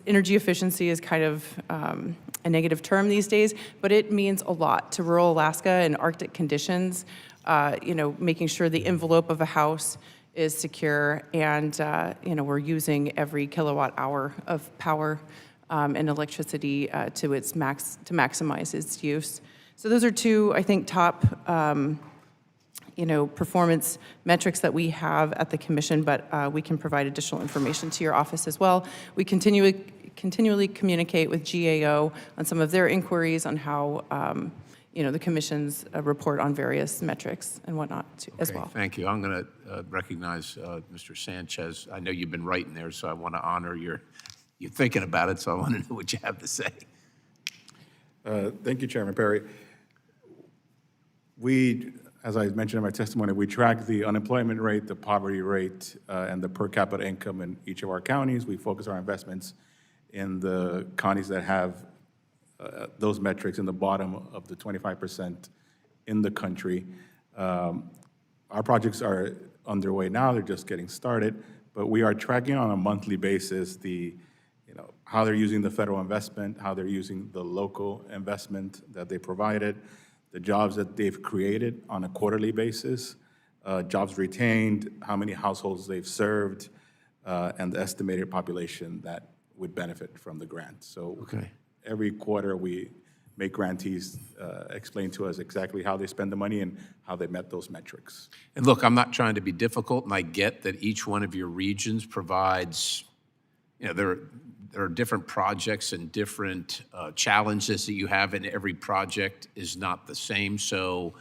energy efficiency is kind of a negative term these days, but it means a lot to rural Alaska and Arctic conditions, making sure the envelope of a house is secure and, we're using every kilowatt hour of power and electricity to maximize its use. So those are 2, I think, top, performance metrics that we have at the commission, but we can provide additional information to your office as well. We continually communicate with GAO on some of their inquiries on how, the commission's report on various metrics and whatnot as well. Thank you. I'm going to recognize Mr. Sanchez. I know you've been writing there, so I want to honor you're thinking about it, so I want to know what you have to say. Thank you, Chairman Perry. We, as I mentioned in my testimony, we track the unemployment rate, the poverty rate, and the per capita income in each of our counties. We focus our investments in the counties that have those metrics in the bottom of the 25% in the country. Our projects are underway now, they're just getting started, but we are tracking on a monthly basis how they're using the federal investment, how they're using the local investment that they provided, the jobs that they've created on a quarterly basis, jobs retained, how many households they've served, and the estimated population that would benefit from the grant. So every quarter we make grantees explain to us exactly how they spend the money and how they met those metrics. And look, I'm not trying to be difficult, and I get that each one of your regions provides, there are different projects and different challenges that you have, and every project is not the same. So,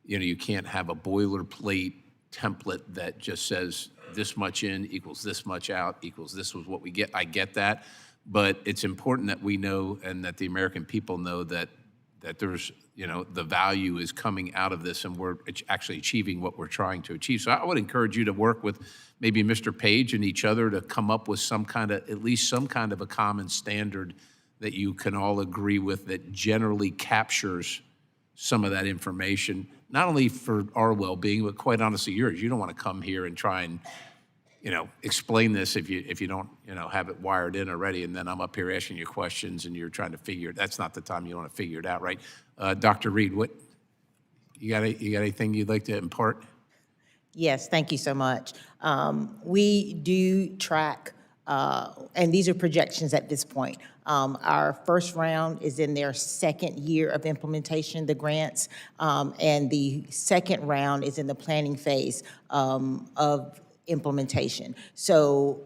you can't have a boilerplate template that just says this much in equals this much out equals this was what we get. I get that, but it's important that we know and that the American people know that there's, the value is coming out of this and we're actually achieving what we're trying to achieve. So I would encourage you to work with maybe Mr. Page and each other to come up with at least some kind of a common standard that you can all agree with that generally captures some of that information, not only for our well-being, but quite honestly yours. You don't want to come here and try and, explain this if you don't, have it wired in already, and then I'm up here asking you questions and you're trying to figure it. That's not the time you want to figure it out, right? Dr. Reed, you got anything you'd like to impart? Yes, thank you so much. We do track, and these are projections at this point. Our first round is in their second year of implementation, the grants, and the second round is in the planning phase of implementation. So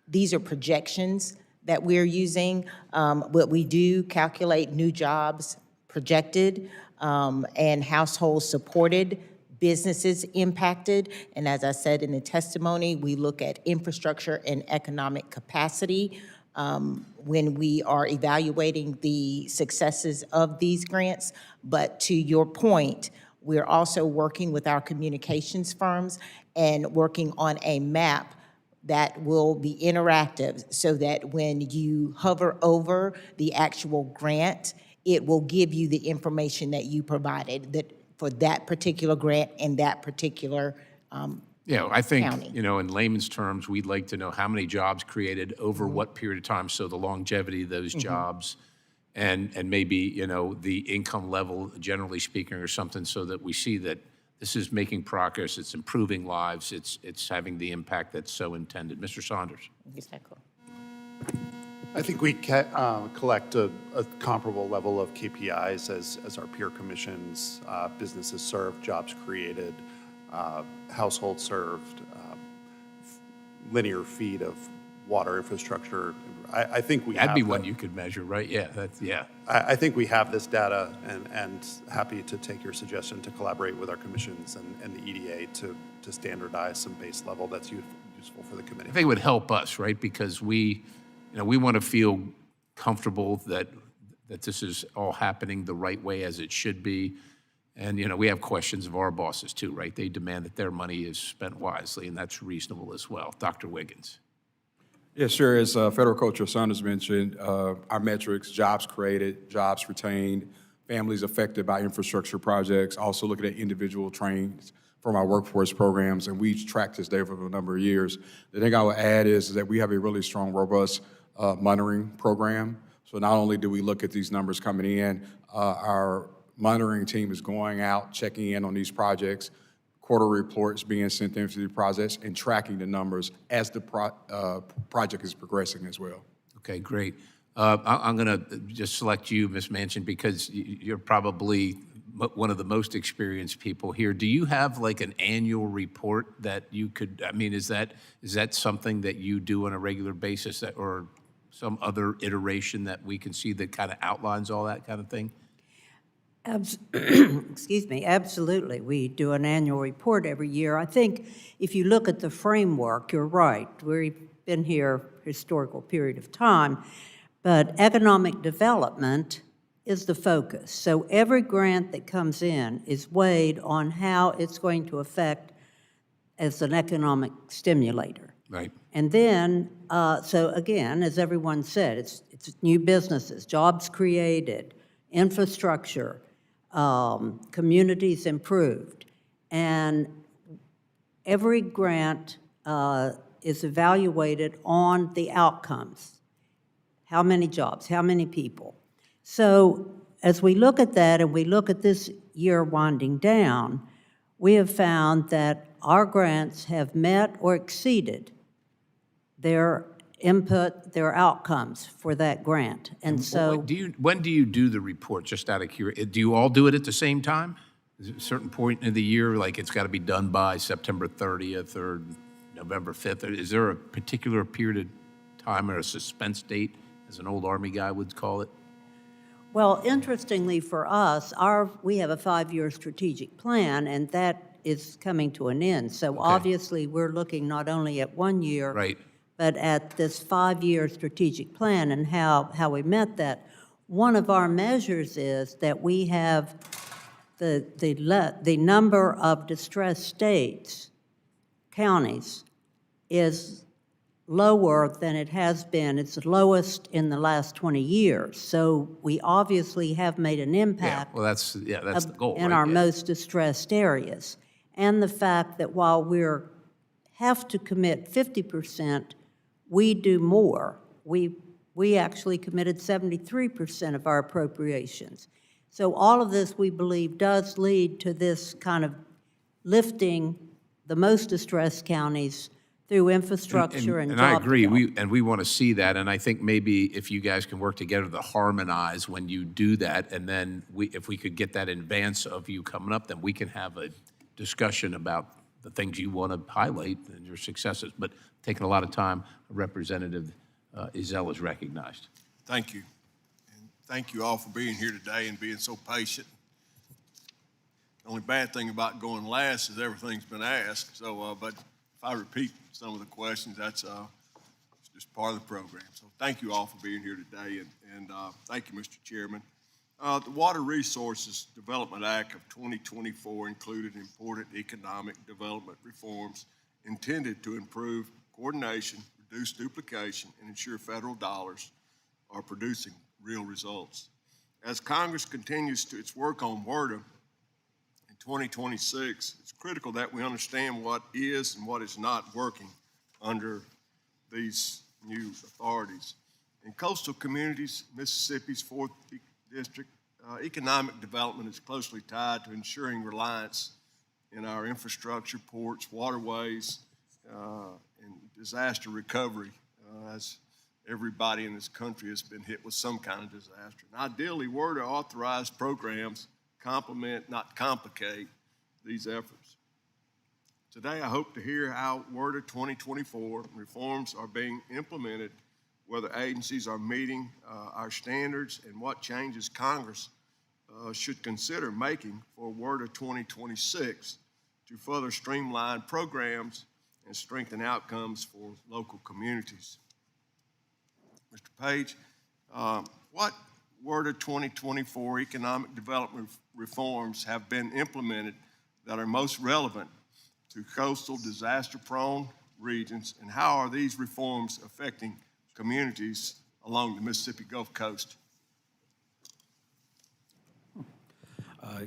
these are projections that we're using, but we do calculate new jobs projected and households supported, businesses impacted, and as I said in the testimony, we look at infrastructure and economic capacity when we are evaluating the successes of these grants. But to your point, we're also working with our communications firms and working on a map that will be interactive so that when you hover over the actual grant, it will give you the information that you provided that for that particular grant and that particular I think, county. in layman's terms, we'd like to know how many jobs created over what period of time, so the longevity of those jobs, and maybe, the income level, generally speaking, or something, so that we see that this is making progress, it's improving lives, it's having the impact that's so intended. Mr. Saunders. Exactly. I think we collect a comparable level of KPIs as our peer commissions, businesses served, jobs created, households served, linear feet of water infrastructure. I think we That'd have be one you could measure, right? Yeah, I think we have this data and happy to take your suggestion to collaborate with our commissions and the EDA to standardize some base level that's useful for the committee. I think it would help us, right? Because we want to feel comfortable that this is all happening the right way as it should be. And, we have questions of our bosses too, right? They demand that their money is spent wisely, and that's reasonable as well. Dr. Wiggins. Yes, sure. As Federal Coach Saunders mentioned, our metrics, jobs created, jobs retained, families affected by infrastructure projects, also looking at individual trains from our workforce programs, and we've tracked this data for a number of years. The thing I would add is that we have a really strong, robust monitoring program. So not only do we look at these numbers coming in, our monitoring team is going out, checking in on these projects, quarter reports being sent in to the projects, and tracking the numbers as the project is progressing as well. Okay, great. I'm going to just select you, Ms. Manchin, because you're probably one of the most experienced people here. Do you have like an annual report that you could, is that something that you do on a regular basis or some other iteration that we can see that kind of outlines all that kind of thing? Excuse me, absolutely. We do an annual report every year. I think if you look at the framework, you're right. We've been here a historical period of time, but economic development is the focus. So every grant that comes in is weighed on how it's going to affect as an economic stimulator. Right. And then, so again, as everyone said, it's new businesses, jobs created, infrastructure, communities improved. And every grant is evaluated on the outcomes. How many jobs, how many people? So as we look at that and we look at this year winding down, we have found that our grants have met or exceeded their input, their outcomes for that grant. And so when do you do the report, just out of curiosity? Do you all do it at the same time? Is it a certain point in the year, like it's got to be done by September 30th or November 5th? Is there a particular period of time or a suspense date, as an old Army guy would call it? Well, interestingly for us, we have a 5-year strategic plan, and that is coming to an end. So obviously, we're looking not only at 1 year, Right. but at this 5-year strategic plan and how we met that. One of our measures is that we have the number of distressed states, counties, is lower than it has been. It's the lowest in the last 20 years. So we obviously have made an Yeah, impact well, that's the goal, in right? our Yeah. most distressed areas. And the fact that while have to commit 50%, we do more. We actually committed 73% of our appropriations. So all of this, we believe, does lead to this kind of lifting the most distressed counties through infrastructure and And job I agree, development. we want to see that, and I think maybe if you guys can work together to harmonize when you do that, and then if we could get that in advance of you coming up, then we can have a discussion about the things you want to highlight and your successes. But taking a lot of time, Representative Ezell is recognized. Thank you. And thank you all for being here today and being so patient. The only bad thing about going last is everything's been asked. So, but if I repeat some of the questions, that's it's just part of the program. So thank you all for being here today, and thank you, Mr. Chairman. The Water Resources Development Act of 2024 included important economic development reforms intended to improve coordination, reduce duplication, and ensure federal dollars are producing real results. As Congress continues its work on WRDA in 2026, it's critical that we understand what is and what is not working under these new authorities. In coastal communities, Mississippi's 4th District, economic development is closely tied to ensuring reliance in our infrastructure, ports, waterways, and disaster recovery, as everybody in this country has been hit with some kind of disaster. And ideally, WRDA authorized programs complement, not complicate, these efforts. Today, I hope to hear how WRDA 2024 reforms are being implemented, whether agencies are meeting our standards, and what changes Congress should consider making for WRDA 2026 to further streamline programs and strengthen outcomes for local communities. Mr. Page, what WRDA 2024 economic development reforms have been implemented that are most relevant to coastal disaster-prone regions, and how are these reforms affecting communities along the Mississippi Gulf Coast?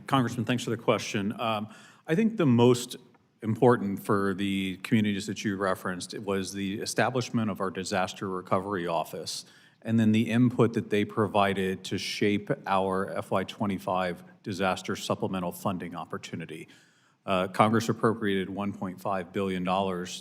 Congressman, thanks for the question. I think the most important for the communities that you referenced was the establishment of our Disaster Recovery Office, and then the input that they provided to shape our FY25 disaster supplemental funding opportunity. Congress appropriated $1.5 billion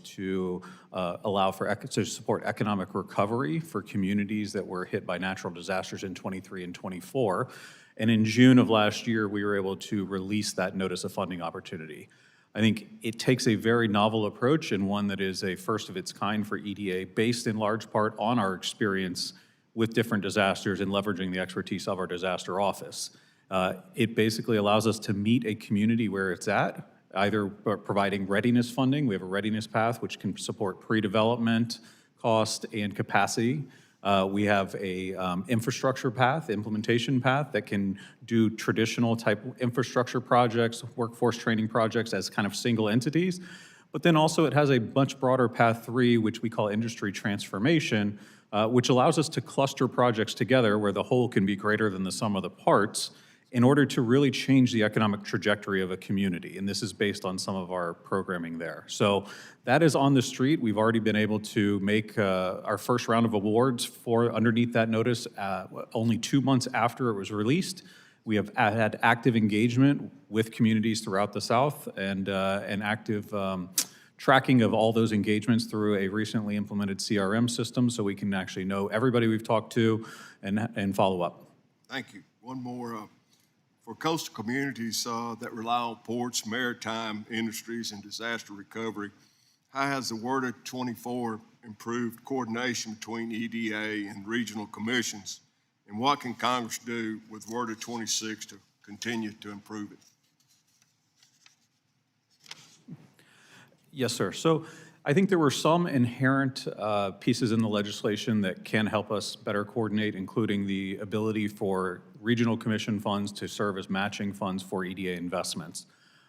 to allow to support economic recovery for communities that were hit by natural disasters in 23 and 24. And in June of last year, we were able to release that notice of funding opportunity. I think it takes a very novel approach, and one that is a first of its kind for EDA, based in large part on our experience with different disasters and leveraging the expertise of our disaster office. It basically allows us to meet a community where it's at, either providing readiness funding. We have a readiness path which can support pre-development, cost, and capacity. We have a infrastructure path, implementation path, that can do traditional type infrastructure projects, workforce training projects as kind of single entities. But then also it has a much broader path 3, which we call industry transformation, which allows us to cluster projects together where the whole can be greater than the sum of the parts, in order to really change the economic trajectory of a community. And this is based on some of our programming there. So that is on the street. We've already been able to make our first round of awards for underneath that notice only 2 months after it was released. We have had active engagement with communities throughout the South, and an active tracking of all those engagements through a recently implemented CRM system, so we can actually know everybody we've talked to and follow up. Thank you. One more. For coastal communities that rely on ports, maritime industries, and disaster recovery, how has the WRDA 24 improved coordination between EDA and regional commissions? And what can Congress do with Order 26 to continue to improve it? Yes, sir. So I think there were some inherent pieces in the legislation that can help us better coordinate, including the ability for regional commission funds to serve as matching funds for EDA investments.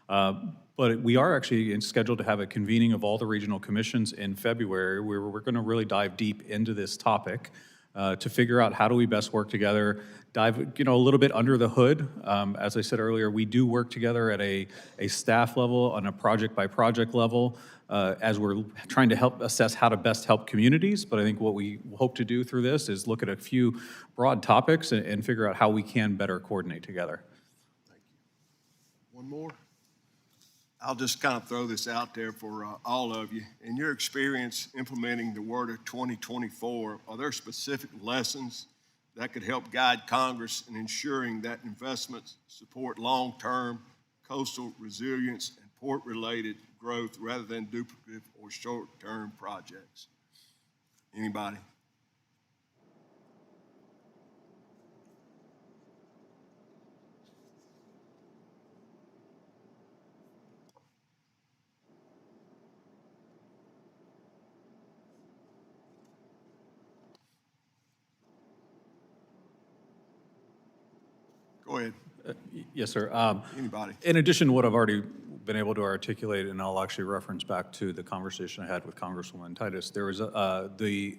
But we are actually scheduled to have a convening of all the regional commissions in February, where we're going to really dive deep into this topic to figure out how do we best work together, dive a little bit under the hood. As I said earlier, we do work together at a staff level, on a project-by-project level, as we're trying to help assess how to best help communities. But I think what we hope to do through this is look at a few broad topics and figure out how we can better coordinate together. Thank you. One more? I'll just kind of throw this out there for all of you. In your experience implementing the Order 2024, are there specific lessons that could help guide Congress in ensuring that investments support long-term coastal resilience and port-related growth rather than duplicative or short-term projects? Anybody? Go ahead. Yes, sir. Anybody? In addition to what I've already been able to articulate, and I'll actually reference back to the conversation I had with Congresswoman Titus, there was the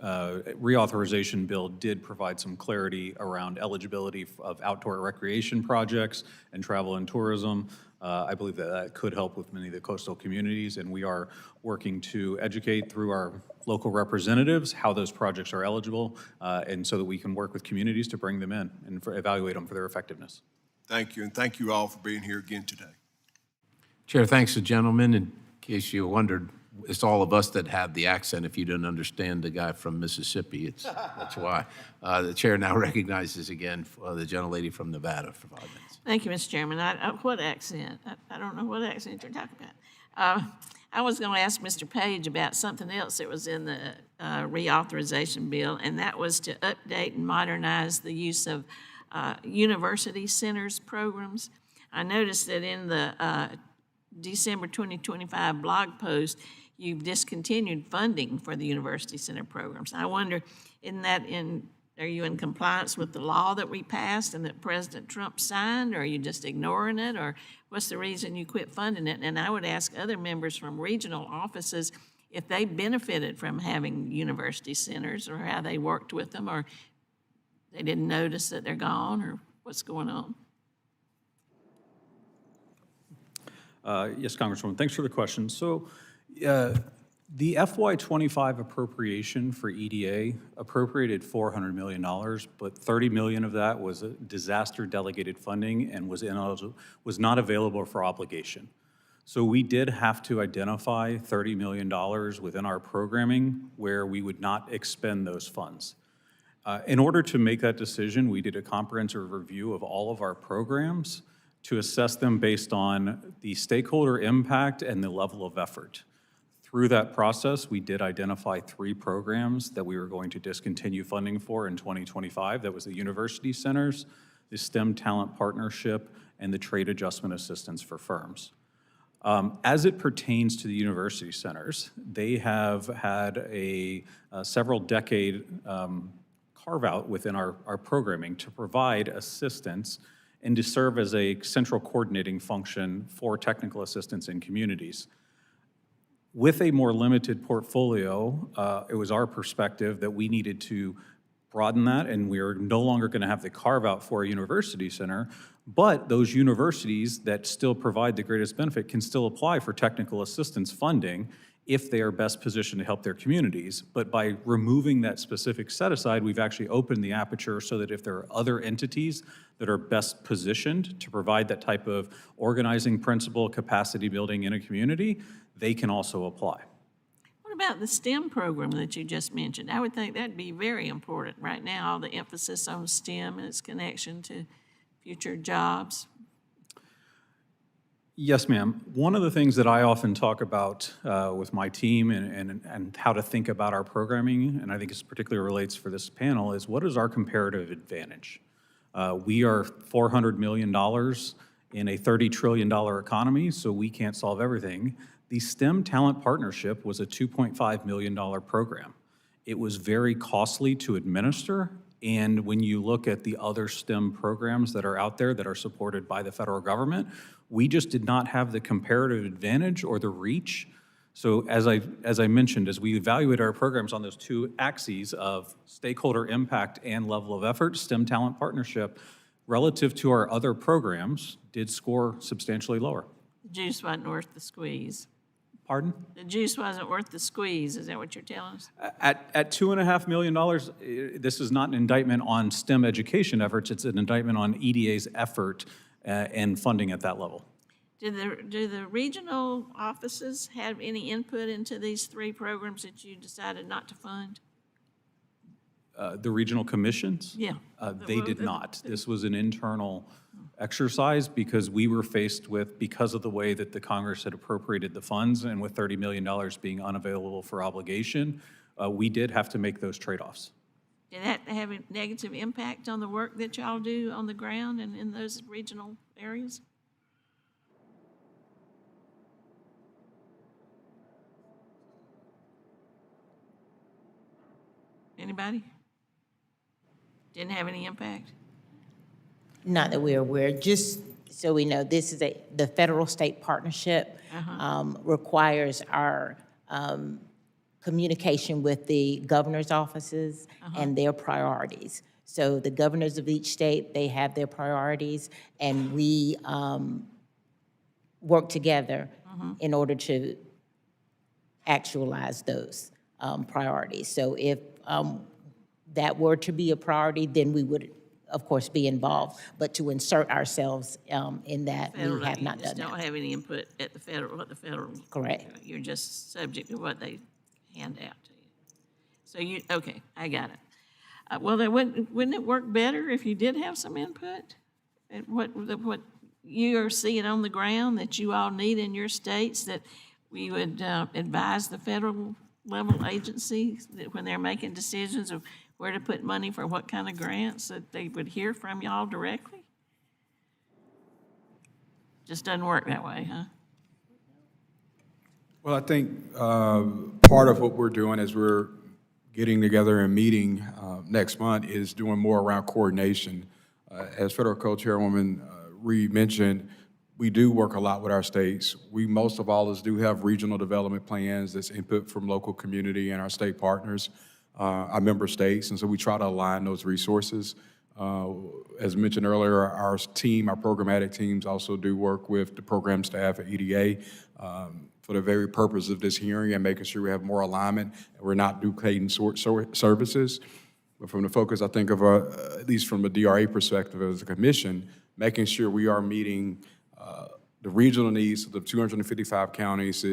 reauthorization bill did provide some clarity around eligibility of outdoor recreation projects and travel and tourism. I believe that that could help with many of the coastal communities, and we are working to educate through our local representatives how those projects are eligible, and so that we can work with communities to bring them in and evaluate them for their effectiveness. Thank you, and thank you all for being here again today. Chair, thanks to gentlemen. In case you wondered, it's all of us that have the accent. If you don't understand the guy from Mississippi, that's why. The chair now recognizes again the gentlelady from Nevada for 5 minutes. Thank you, Mr. Chairman. What accent? I don't know what accent you're talking about. I was going to ask Mr. Page about something else that was in the reauthorization bill, and that was to update and modernize the use of university centers programs. I noticed that in the December 2025 blog post, you've discontinued funding for the university center programs. I wonder, are you in compliance with the law that we passed and that President Trump signed, or are you just ignoring it, or what's the reason you quit funding it? And I would ask other members from regional offices if they benefited from having university centers, or how they worked with them, or they didn't notice that they're gone, or what's going on. Yes, Congresswoman, thanks for the question. So the FY25 appropriation for EDA appropriated $400 million, but $30 million of that was disaster delegated funding and was not available for obligation. So we did have to identify $30 million within our programming where we would not expend those funds. In order to make that decision, we did a comprehensive review of all of our programs to assess them based on the stakeholder impact and the level of effort. Through that process, we did identify 3 programs that we were going to discontinue funding for in 2025. That was the university centers, the STEM Talent Partnership, and the Trade Adjustment Assistance for Firms. As it pertains to the university centers, they have had a several decade carve-out within our programming to provide assistance and to serve as a central coordinating function for technical assistance in communities. With a more limited portfolio, it was our perspective that we needed to broaden that, and we are no longer going to have the carve-out for a university center, but those universities that still provide the greatest benefit can still apply for technical assistance funding if they are best positioned to help their communities. But by removing that specific set-aside, we've actually opened the aperture so that if there are other entities that are best positioned to provide that type of organizing principle, capacity building in a community, they can also apply. What about the STEM program that you just mentioned? I would think that'd be very important right now, all the emphasis on STEM and its connection to future jobs. Yes, ma'am. One of the things that I often talk about with my team and how to think about our programming, and I think this particularly relates for this panel, is what is our comparative advantage? We are $400 million in a $30 trillion economy, so we can't solve everything. The STEM Talent Partnership was a $2.5 million program. It was very costly to administer, and when you look at the other STEM programs that are out there that are supported by the federal government, we just did not have the comparative advantage or the reach. So as I mentioned, as we evaluate our programs on those two axes of stakeholder impact and level of effort, STEM Talent Partnership, relative to our other programs, did score substantially lower. The juice wasn't worth the squeeze. Pardon? The juice wasn't worth the squeeze, is that what you're telling us? At $2.5 million, this is not an indictment on STEM education efforts, it's an indictment on EDA's effort and funding at that level. Do the regional offices have any input into these three programs that you decided not to fund? The regional commissions? Yeah. They did not. This was an internal exercise because we were faced with, because of the way that the Congress had appropriated the funds and with $30 million being unavailable for obligation, we did have to make those trade-offs. Did that have a negative impact on the work that y'all do on the ground and in those regional areas? Anybody? Didn't have any impact? Not that we're aware, just so we know, this is the federal-state partnership requires our communication with the governor's offices and their priorities. So the governors of each state, they have their priorities, and we work together in order to actualize those priorities. So if that were to be a priority, then we would, of course, be involved. But to insert ourselves in that, we have not done that. You just don't have any input at the federal, Correct. You're just subject to what they hand out to you. So you, okay, I got it. Well, then wouldn't it work better if you did have some input? At what you are seeing on the ground that you all need in your states, that we would advise the federal level agencies that when they're making decisions of where to put money for what kind of grants, that they would hear from y'all directly? Just doesn't work that way, huh? Well, I think part of what we're doing as we're getting together and meeting next month is doing more around coordination. As Federal Co-Chairwoman Reed mentioned, we do work a lot with our states. We, most of all, do have regional development plans that's input from local community and our state partners, our member states, and so we try to align those resources. As mentioned earlier, our team, our programmatic teams also do work with the program staff at EDA for the very purpose of this hearing and making sure we have more alignment and we're not duplicating services. But from the focus, I think of, at least from a DRA perspective as a commission, making sure we are meeting the regional needs of the 255 counties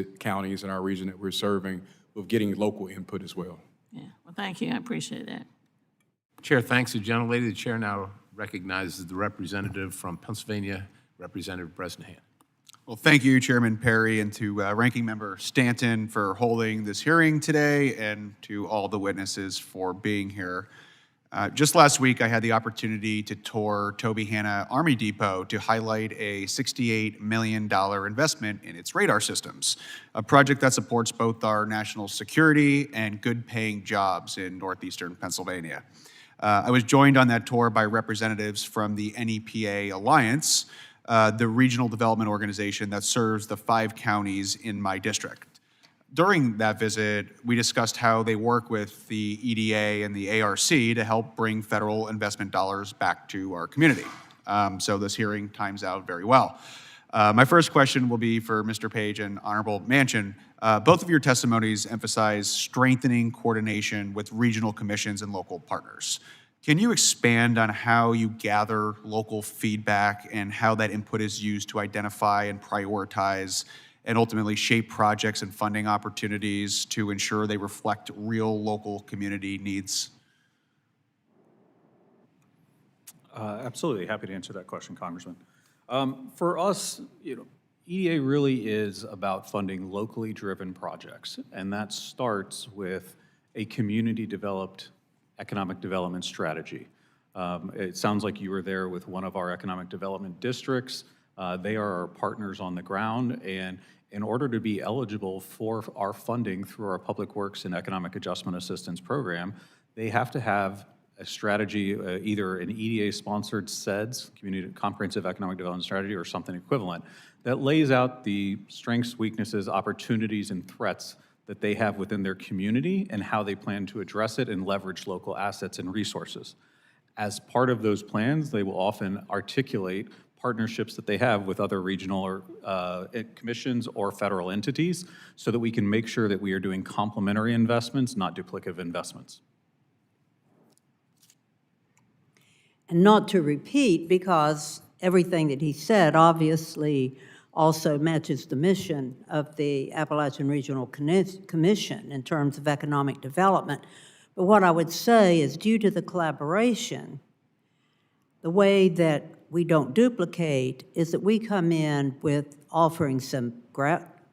in our region that we're serving, with getting local input as well. Yeah, well, thank you, I appreciate that. Chair thanks the gentlelady. The chair now recognizes the representative from Pennsylvania, Representative Bresnahan. Well, thank you, Chairman Perry, and to Ranking Member Stanton for holding this hearing today, and to all the witnesses for being here. Just last week, I had the opportunity to tour Toby Hanna Army Depot to highlight a $68 million investment in its radar systems, a project that supports both our national security and good-paying jobs in northeastern Pennsylvania. I was joined on that tour by representatives from the NEPA Alliance, the regional development organization that serves the 5 counties in my district. During that visit, we discussed how they work with the EDA and the ARC to help bring federal investment dollars back to our community. So this hearing times out very well. My first question will be for Mr. Page and Honorable Manchin. Both of your testimonies emphasize strengthening coordination with regional commissions and local partners. Can you expand on how you gather local feedback and how that input is used to identify and prioritize and ultimately shape projects and funding opportunities to ensure they reflect real local community needs? Absolutely, happy to answer that question, Congressman. For us, EDA really is about funding locally driven projects, and that starts with a community-developed economic development strategy. It sounds like you were there with one of our economic development districts. They are our partners on the ground, and in order to be eligible for our funding through our Public Works and Economic Adjustment Assistance Program, they have to have a strategy, either an EDA-sponsored CEDS, Community Comprehensive Economic Development Strategy, or something equivalent, that lays out the strengths, weaknesses, opportunities, and threats that they have within their community and how they plan to address it and leverage local assets and resources. As part of those plans, they will often articulate partnerships that they have with other regional or commissions or federal entities so that we can make sure that we are doing complementary investments, not duplicative investments. And not to repeat, because everything that he said obviously also matches the mission of the Appalachian Regional Commission in terms of economic development. But what I would say is, due to the collaboration, the way that we don't duplicate is that we come in with offering some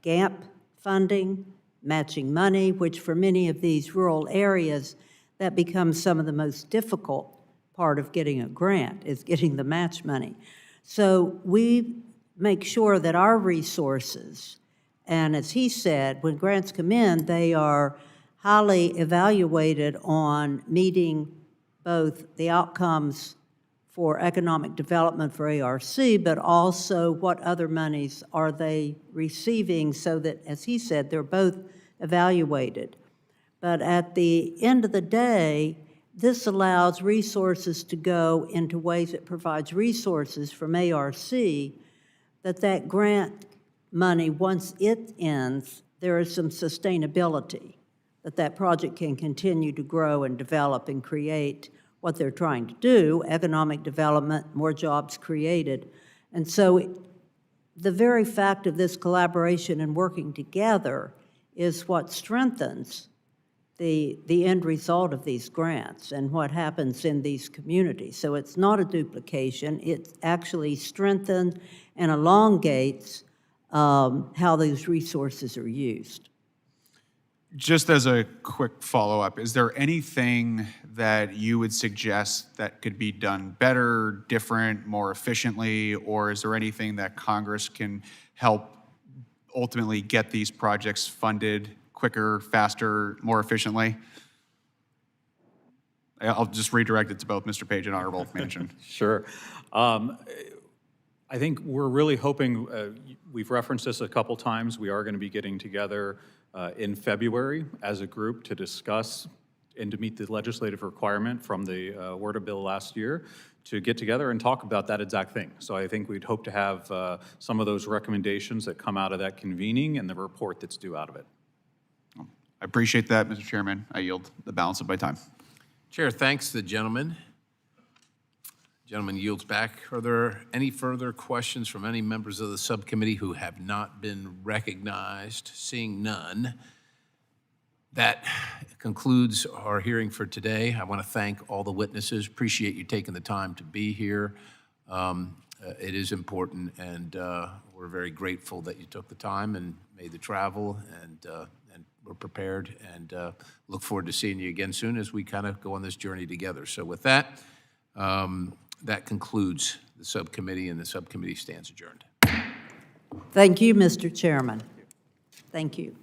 gap funding, matching money, which for many of these rural areas, that becomes some of the most difficult part of getting a grant, is getting the match money. So we make sure that our resources, and as he said, when grants come in, they are highly evaluated on meeting both the outcomes for economic development for ARC, but also what other monies are they receiving, so that, as he said, they're both evaluated. But at the end of the day, this allows resources to go into ways it provides resources from ARC, that grant money, once it ends, there is some sustainability, that project can continue to grow and develop and create what they're trying to do, economic development, more jobs created. And so the very fact of this collaboration and working together is what strengthens the end result of these grants and what happens in these communities. So it's not a duplication, it actually strengthens and elongates how those resources are used. Just as a quick follow-up, is there anything that you would suggest that could be done better, different, more efficiently, or is there anything that Congress can help ultimately get these projects funded quicker, faster, more efficiently? I'll just redirect it to both Mr. Page and Honorable Manchin. Sure. I think we're really hoping, we've referenced this a couple times, we are going to be getting together in February as a group to discuss and to meet the legislative requirement from the WRDA bill last year to get together and talk about that exact thing. So I think we'd hope to have some of those recommendations that come out of that convening and the report that's due out of it. I appreciate that, Mr. Chairman. I yield the balance of my time. Chair thanks the gentleman. Gentleman yields back. Are there any further questions from any members of the subcommittee who have not been recognized? Seeing none, that concludes our hearing for today. I want to thank all the witnesses. Appreciate you taking the time to be here. It is important, and we're very grateful that you took the time and made the travel, and we're prepared, and look forward to seeing you again soon as we kind of go on this journey together. So with that, that concludes the subcommittee, and the subcommittee stands adjourned. Thank you, Mr. Chairman. Thank you.